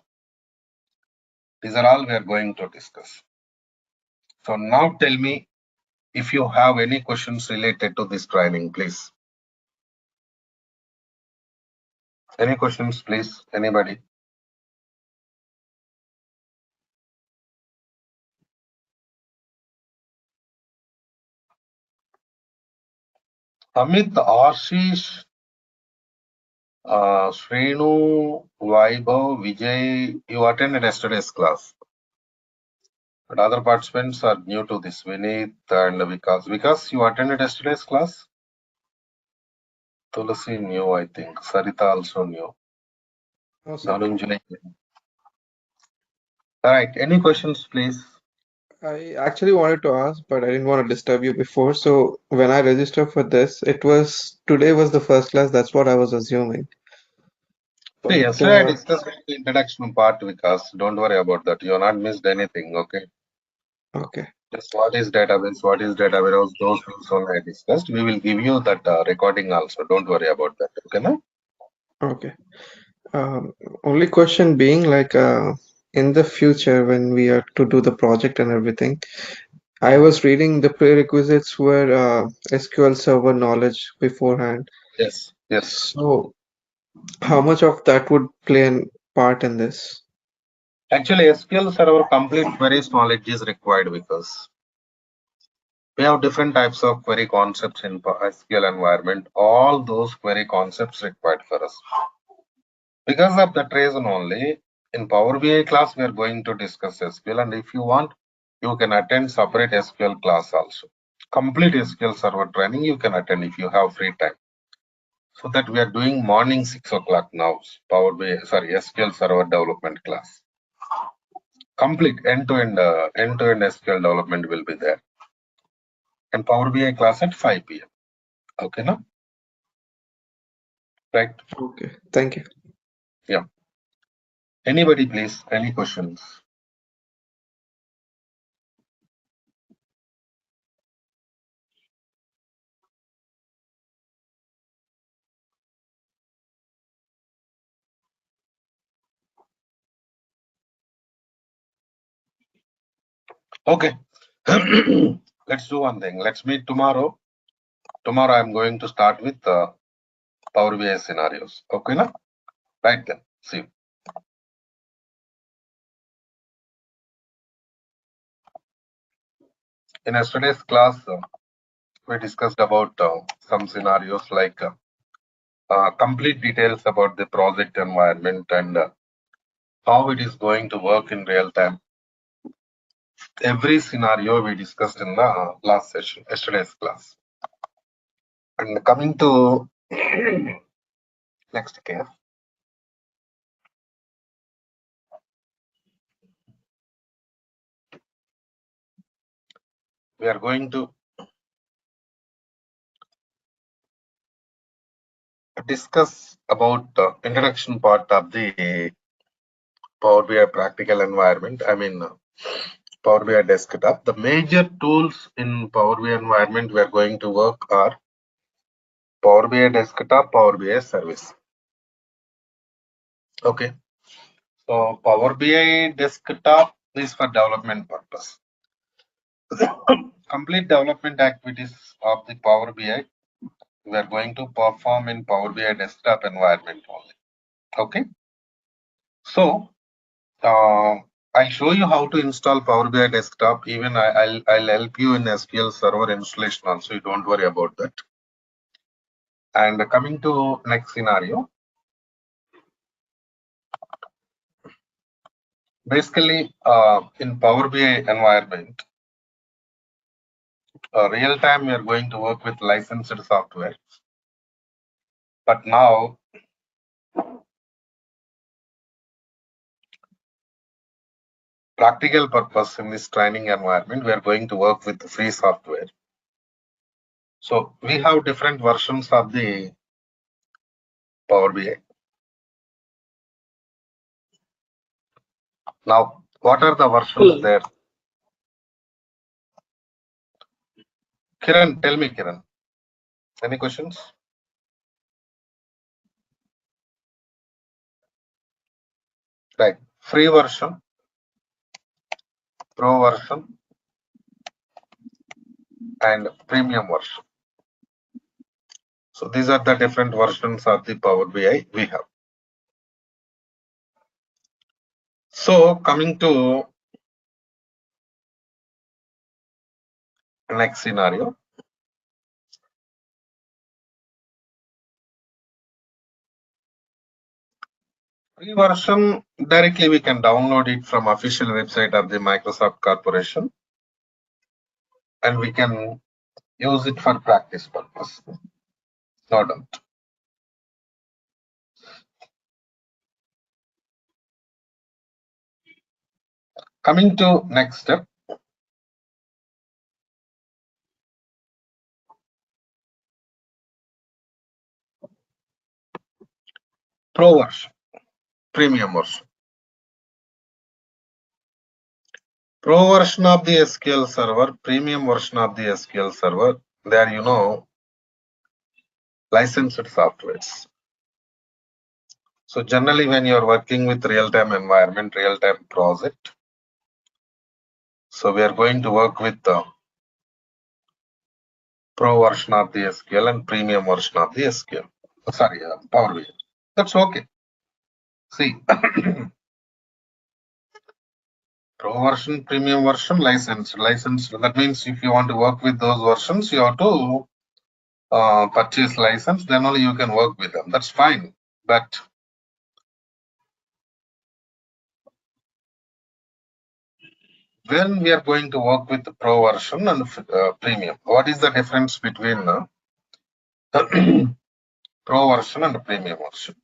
Speaker 1: These are all we are going to discuss. So now tell me if you have any questions related to this training, please. Any questions, please? Anybody? Amit, Ashish, Srinu, Vaibhav, Vijay, you attended yesterday's class. But other participants are new to this. Vinith and Vikas. Vikas, you attended yesterday's class? Tulasi new, I think. Sarita also new.
Speaker 3: No, sir.
Speaker 1: Dhananjay. All right. Any questions, please?
Speaker 3: I actually wanted to ask, but I didn't want to disturb you before. So when I registered for this, today was the first class. That's what I was assuming.
Speaker 1: See,
Speaker 3: But
Speaker 1: yesterday I discussed the introduction part, Vikas. Don't worry about that. You have not missed anything, okay?
Speaker 3: okay,
Speaker 1: Just what is database, what is data warehouse, those things only I discussed. We will give you that recording also. Don't worry about that, okay? No?
Speaker 3: okay. Only question being like in the future when we are to do the project and everything, I was reading the prerequisites were SQL Server knowledge beforehand.
Speaker 1: Yes, yes.
Speaker 3: So how much of that would play a part in this?
Speaker 1: Actually, SQL Server complete queries knowledge is required because we have different types of query concepts in SQL environment. All those query concepts required for us. Because of that reason only, in Power BI class, we are going to discuss SQL. And if you want, you can attend separate SQL class also. Complete SQL Server training you can attend if you have free time. So that we are doing morning 6 o'clock now. SQL Server development class. Complete end-to-end SQL development will be there. And Power BI class at 5 p.m. Okay, no? Right.
Speaker 3: Okay, thank you.
Speaker 1: Yeah. Anybody, please? Any questions? Okay. Let's do one thing. Let's meet tomorrow. Tomorrow I'm going to start with Power BI scenarios. Okay, na? Right then. See you. In yesterday's class, we discussed about some scenarios like complete details about the project environment and how it is going to work in real time. Every scenario we discussed in the last session, yesterday's class. And coming to next case. We are going to discuss about the introduction part of the Power BI practical environment. I mean, Power BI desktop. The major tools in Power BI environment we are going to work are Power BI desktop, Power BI service. Okay. So Power BI desktop is for development purpose. Complete development activities of the Power BI we are going to perform in Power BI desktop environment only. Okay. So I'll show you how to install Power BI desktop. Even I'll help you in SQL Server installation also. You don't worry about that. And coming to next scenario. Basically, in Power BI environment, real time we are going to work with licensed software. But now, practical purpose in this training environment, we are going to work with free software. So we have different versions of the Power BI. Now, what are the versions there? Kiran, tell me, Kiran. Any questions? Right. Free version, pro version, and premium version. So these are the different versions of the Power BI we have. So coming to next scenario. Free version, directly we can download it from official website of the Microsoft Corporation. And we can use it for practice purpose. No doubt. Coming to next step. Pro version, premium version. Pro version of the SQL Server, premium version of the SQL Server, there you know, licensed softwares. So generally when you are working with real-time environment, real-time project, so we are going to work with the pro version of the SQL and premium version of the SQL. Sorry, Power BI. That's okay. See, pro version, premium version, licensed. That means if you want to work with those versions, you have to purchase license, then only you can work with them. That's fine. But when we are going to work with the pro version and premium, what is the difference between pro version and premium version?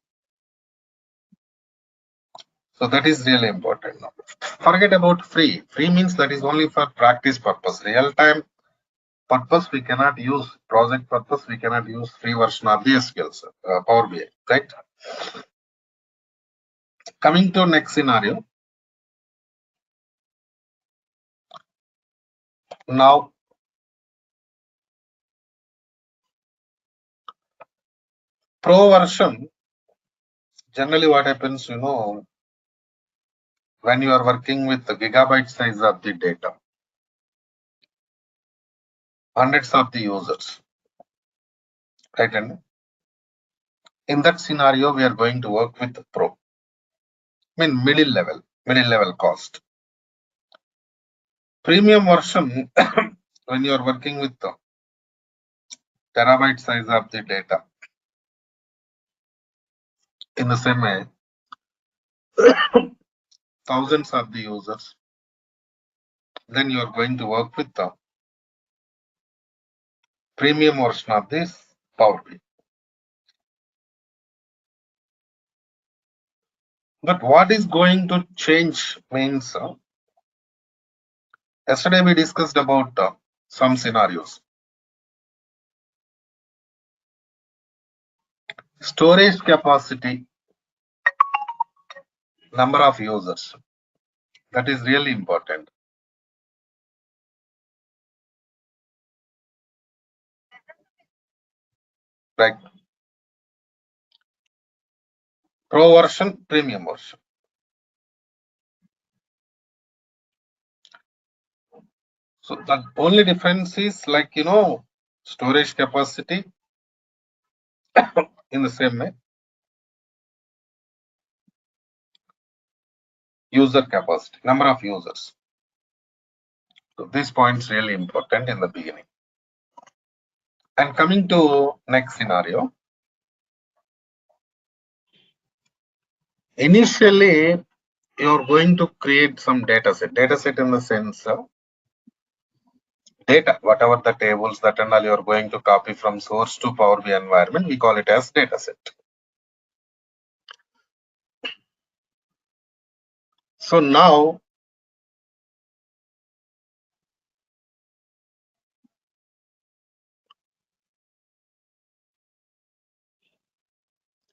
Speaker 1: So that is really important now. Forget about free. Free means that is only for practice purpose. Real time purpose we cannot use. Project purpose we cannot use free version of the SQL Power BI, right? Coming to next scenario. Now, pro version, generally what happens, when you are working with the gigabyte size of the data, hundreds of the users, right? And in that scenario, we are going to work with the pro. I mean, middle level cost. Premium version, when you are working with the terabyte size of the data, in the same way, thousands of the users, then you are going to work with the premium version of this Power BI. But what is going to change means, yesterday we discussed about some scenarios. Storage capacity, number of users, that is really important. Right? Pro version, premium version. So the only difference is like, storage capacity in the same way, user capacity, number of users. So this point is really important in the beginning. And coming to next scenario. Initially, you're going to create some data set. Data set in the sense of data, whatever the tables that and all you're going to copy from source to Power BI environment, we call it as data set. So now,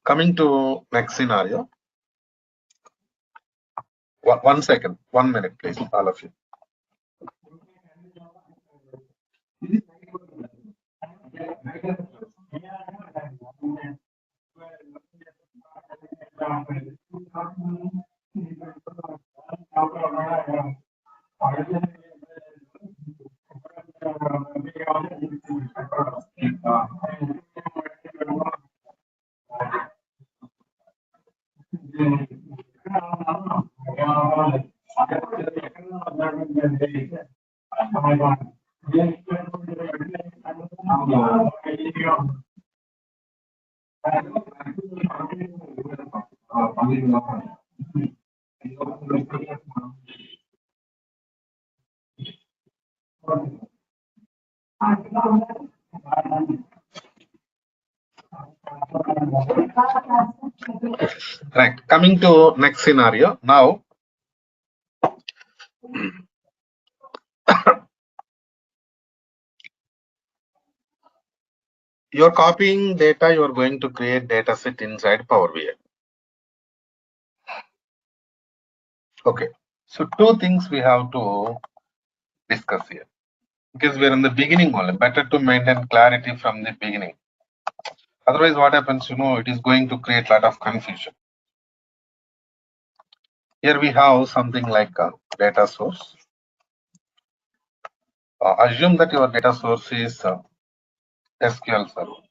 Speaker 1: coming to next scenario. One second, 1 minute, please, all of you. Right. Coming to next scenario. Now, you're copying data, you're going to create data set inside Power BI. Okay. So two things we have to discuss here. Because we're in the beginning only. Better to maintain clarity from the beginning. Otherwise, what happens, it is going to create a lot of confusion. Here we have something like a data source. Assume that your data source is SQL Server.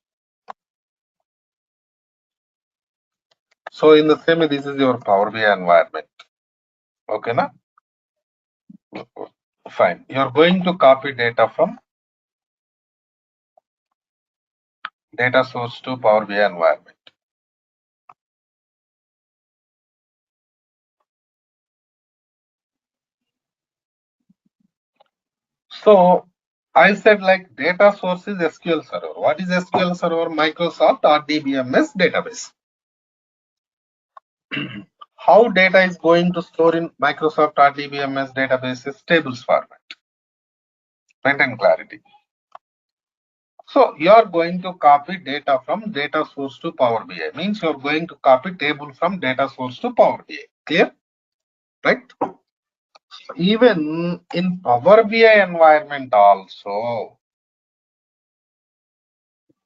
Speaker 1: So in the same way, this is your Power BI environment. Okay, na? Fine. You're going to copy data from data source to Power BI environment. So I said like data source is SQL Server. What is SQL Server? Microsoft RDBMS database. How data is going to store in Microsoft RDBMS databases tables format. Maintain clarity. So you are going to copy data from data source to Power BI. Means you are going to copy table from data source to Power BI. Clear? Right? Even in Power BI environment also,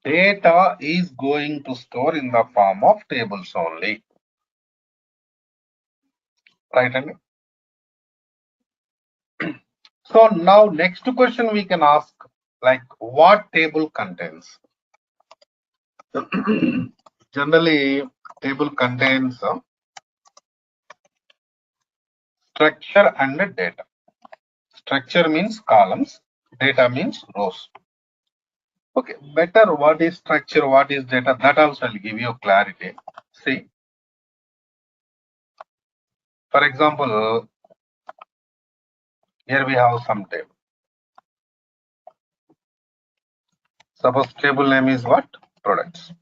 Speaker 1: data is going to store in the form of tables only. Right? And so now next question we can ask, like, what table contains? Generally, table contains structure and data. Structure means columns, data means rows. Okay, better what is structure, what is data, that also I'll give you clarity. See, for example, here we have some table. Suppose table name is what? Products.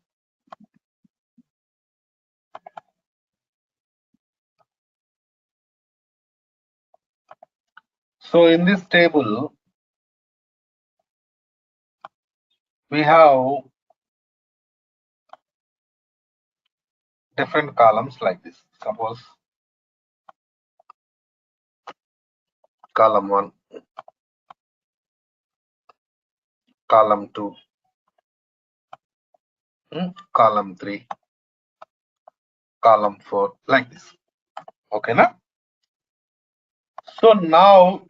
Speaker 1: So in this table, we have different columns like this. Suppose column 1, column 2, column 3, column 4, like this. Okay, na? So now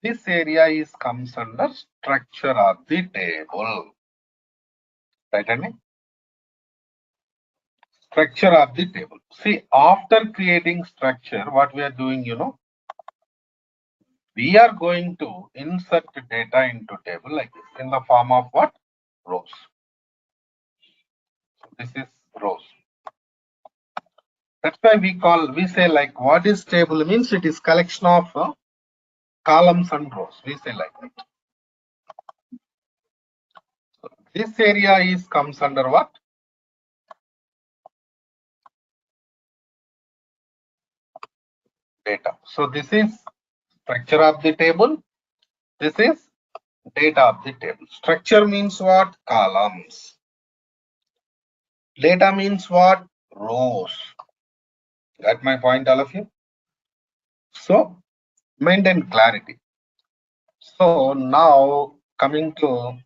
Speaker 1: this area is comes under structure of the table. Right, Annie? Structure of the table. See, after creating structure, what we are doing, we are going to insert data into table like this in the form of what? Rows. So this is rows. That's why we say like, what is table means it is collection of columns and rows. We say like that. So this area is comes under what? Data. So this is structure of the table. This is data of the table. Structure means what? Columns. Data means what? Rows. Got my point, all of you? So maintain clarity. So now coming to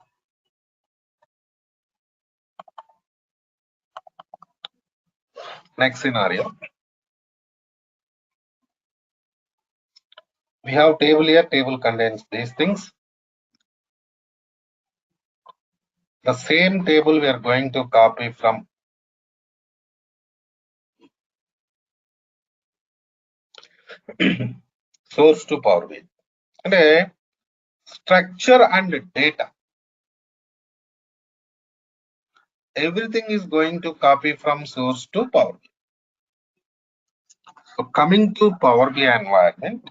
Speaker 1: next scenario. We have table here. Table contains these things. The same table we are going to copy from source to Power BI. And structure and data. Everything is going to copy from source to Power BI. So coming to Power BI environment,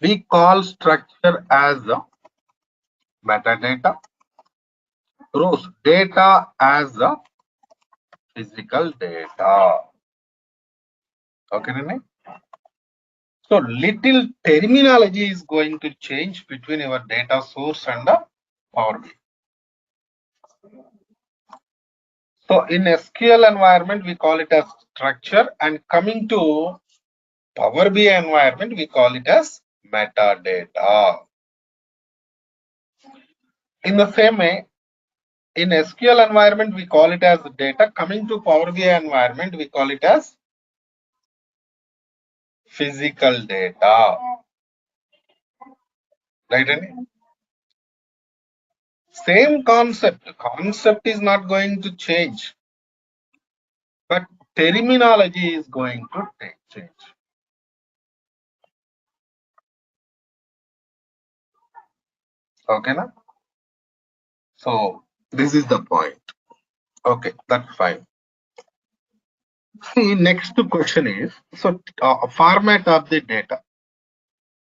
Speaker 1: we call structure as metadata, rows data as physical data. Okay, Nene? So little terminology is going to change between our data source and the Power BI. So in SQL environment, we call it as structure, and coming to Power BI environment, we call it as metadata. In the same way, in SQL environment, we call it as data. Coming to Power BI environment, we call it as physical data. Right? Annie? Same concept. Concept is not going to change, but terminology is going to change. Okay, na? So this is the point. Okay, that's fine. See, next question is, so format of the data.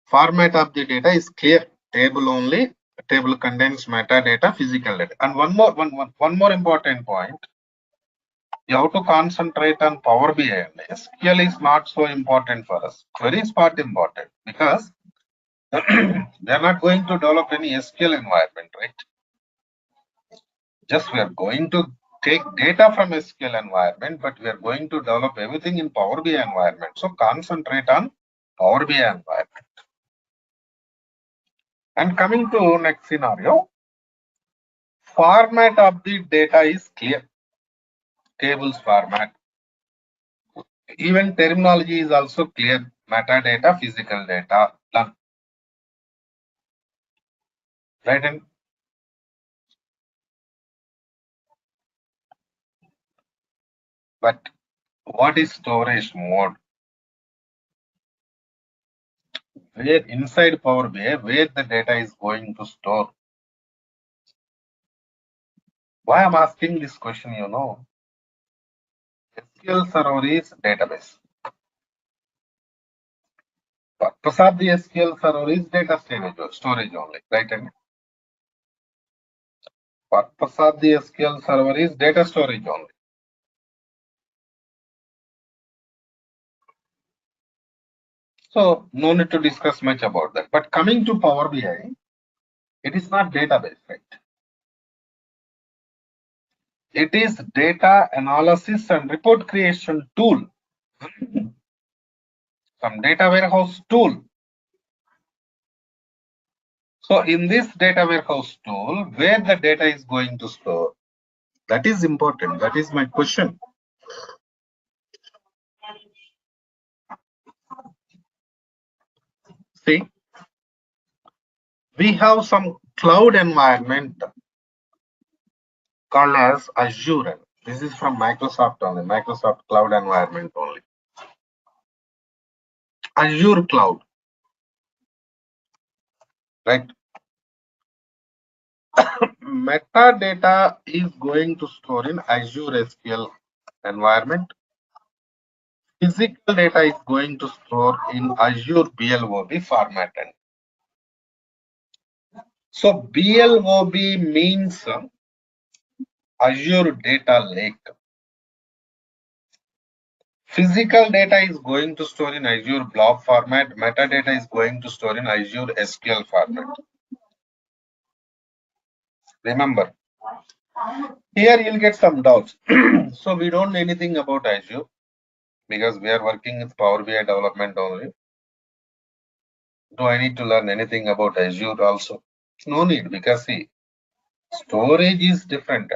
Speaker 1: Format of the data is clear. Table only. Table contains metadata, physical data. And one more important point. You have to concentrate on Power BI. SQL is not so important for us. Query is part important because We are not going to develop any SQL environment, right? Just we are going to take data from SQL environment, but we are going to develop everything in Power BI environment. So concentrate on Power BI environment. And coming to next scenario, format of the data is clear. Tables format. Even terminology is also clear. Metadata, physical data, done. Right? And but what is storage mode? Where inside Power BI, where the data is going to store? Why I'm asking this question, you know? SQL server is database. Purpose of the SQL server is data storage only, right? And purpose of the SQL server is data storage only. So no need to discuss much about that. But coming to Power BI, it is not database, right? It is data analysis and report creation tool. Some data warehouse tool. So in this data warehouse tool, where the data is going to store, that is important. That is my question. See, we have some cloud environment called as Azure. This is from Microsoft only, Microsoft cloud environment only. Azure cloud, right? Metadata is going to store in Azure SQL environment. Physical data is going to store in Azure BLOB format. So BLOB means Azure Data Lake. Physical data is going to store in Azure blob format. Metadata is going to store in Azure SQL format. Remember, here you'll get some doubts. So we don't know anything about Azure because we are working with Power BI development only. Do I need to learn anything about Azure also? No need, because see, storage is different.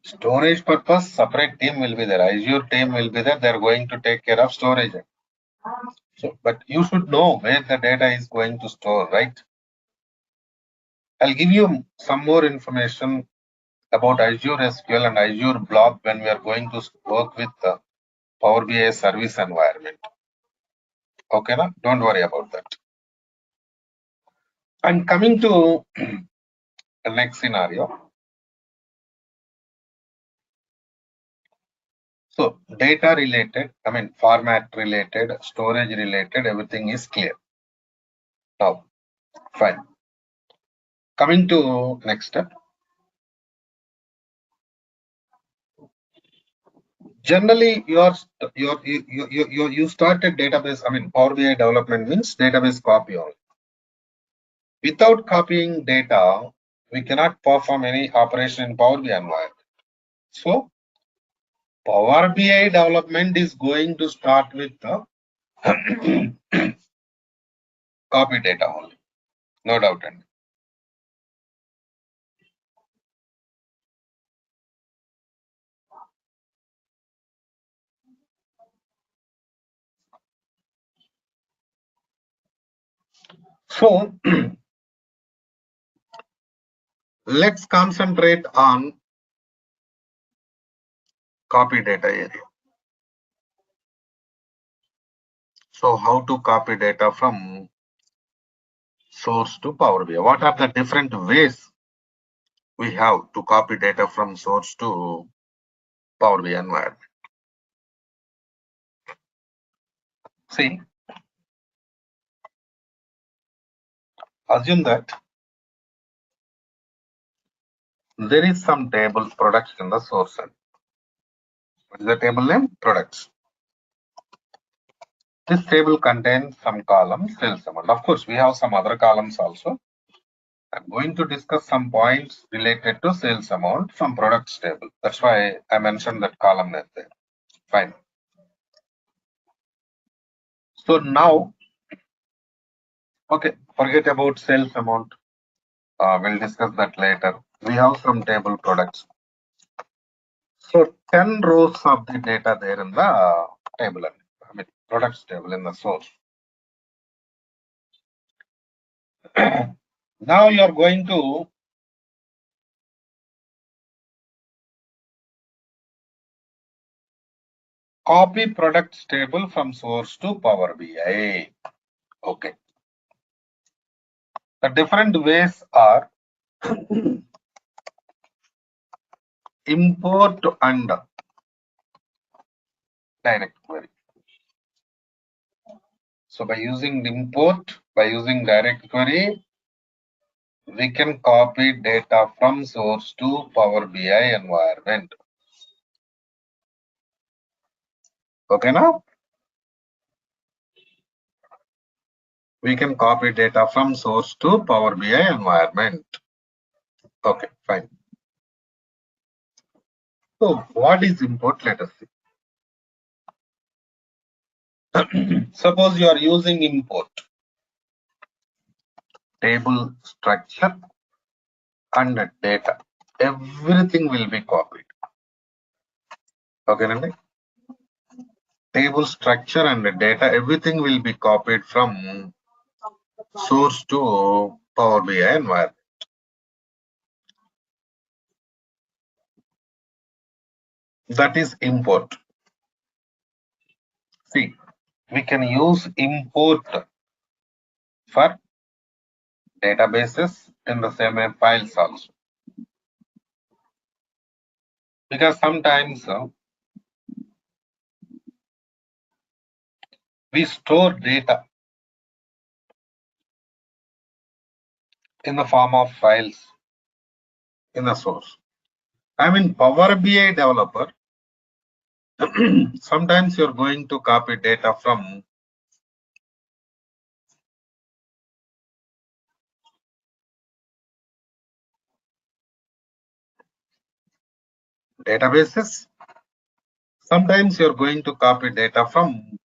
Speaker 1: Storage purpose, separate team will be there. Azure team will be there. They're going to take care of storage. So, but you should know where the data is going to store, right? I'll give you some more information about Azure SQL and Azure Blob when we are going to work with the Power BI service environment. Okay, na? Don't worry about that. And coming to the next scenario. So data related, I mean format related, storage related, everything is clear. Now, fine. Coming to next step. Generally, you started database. I mean, Power BI development means database copy only. Without copying data, we cannot perform any operation in Power BI environment. So, Power BI development is going to start with the copy data only, no doubt. So, let's concentrate on copy data area. So, how to copy data from source to Power BI? What are the different ways we have to copy data from source to Power BI environment? See, assume that there is some table products in the source end. What is the table name? Products. This table contains some columns, sales amount. Of course, we have some other columns also. I'm going to discuss some points related to sales amount from products table. That's why I mentioned that column name there. Fine. So now, okay, forget about sales amount. We'll discuss that later. We have some table products. So 10 rows of the data there in the table, I mean products table in the source. Now you are going to copy products table from source to Power BI. Okay. The different ways are import and direct query. So by using import, by using direct query, we can copy data from source to Power BI environment. Okay, now we can copy data from source to Power BI environment. Okay, fine. So what is import? Let us see. Suppose you are using import, table structure and data. Everything will be copied. Okay, Nandi? Table structure and data, everything will be copied from source to Power BI environment. That is import. See, we can use import for databases in the same way files also. Because sometimes we store data in the form of files in the source. I mean, Power BI developer, sometimes you're going to copy data from databases. Sometimes you're going to copy data from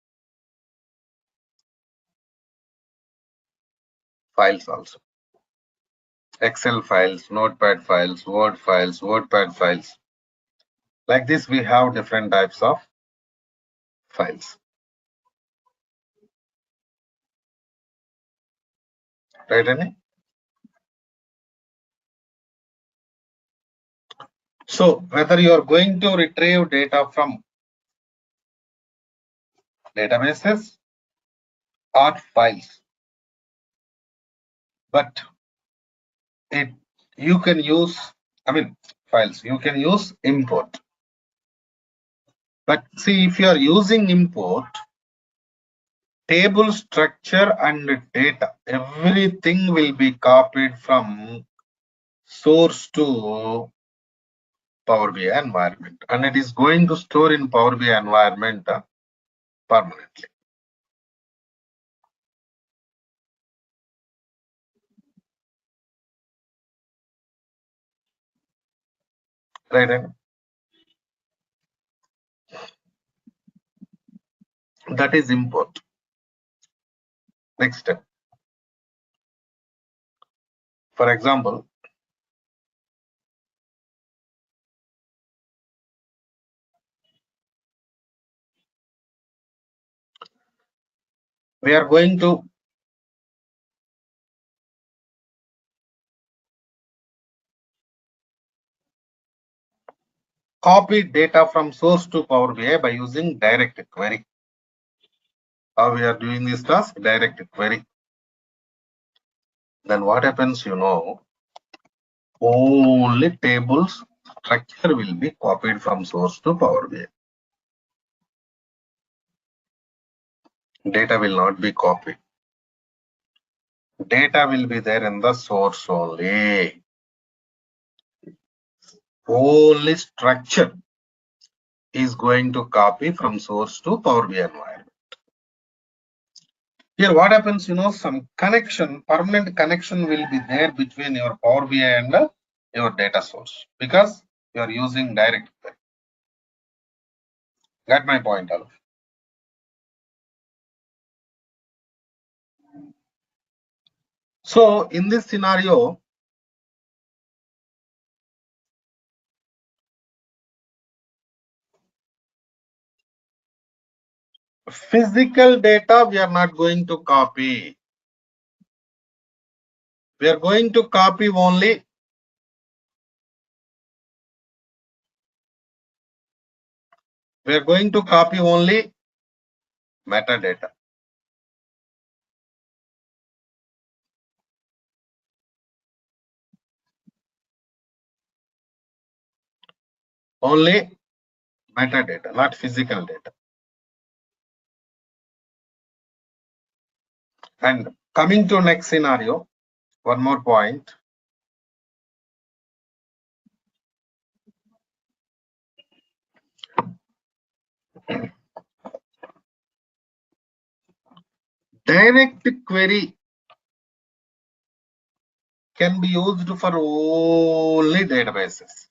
Speaker 1: files also. Excel files, Notepad files, Word files, WordPad files. Like this, we have different types of files. Right, Annie? So whether you are going to retrieve data from databases or files, but you can use, I mean, files, you can use import. But see, if you are using import, table structure and data, everything will be copied from source to Power BI environment, and it is going to store in Power BI environment permanently. Right? And that is import. Next step. For example, we are going to copy data from source to Power BI by using direct query. How we are doing this task? Direct query. Then what happens, you know, only tables structure will be copied from source to Power BI. Data will not be copied. Data will be there in the source only. Only structure is going to copy from source to Power BI environment. Here what happens, some connection, permanent connection will be there between your Power BI and your data source because you are using direct query. Got my point, Alf? So in this scenario, physical data we are not going to copy. We are going to copy only metadata. Only metadata, not physical data. And coming to next scenario, one more point. Direct query can be used for only databases.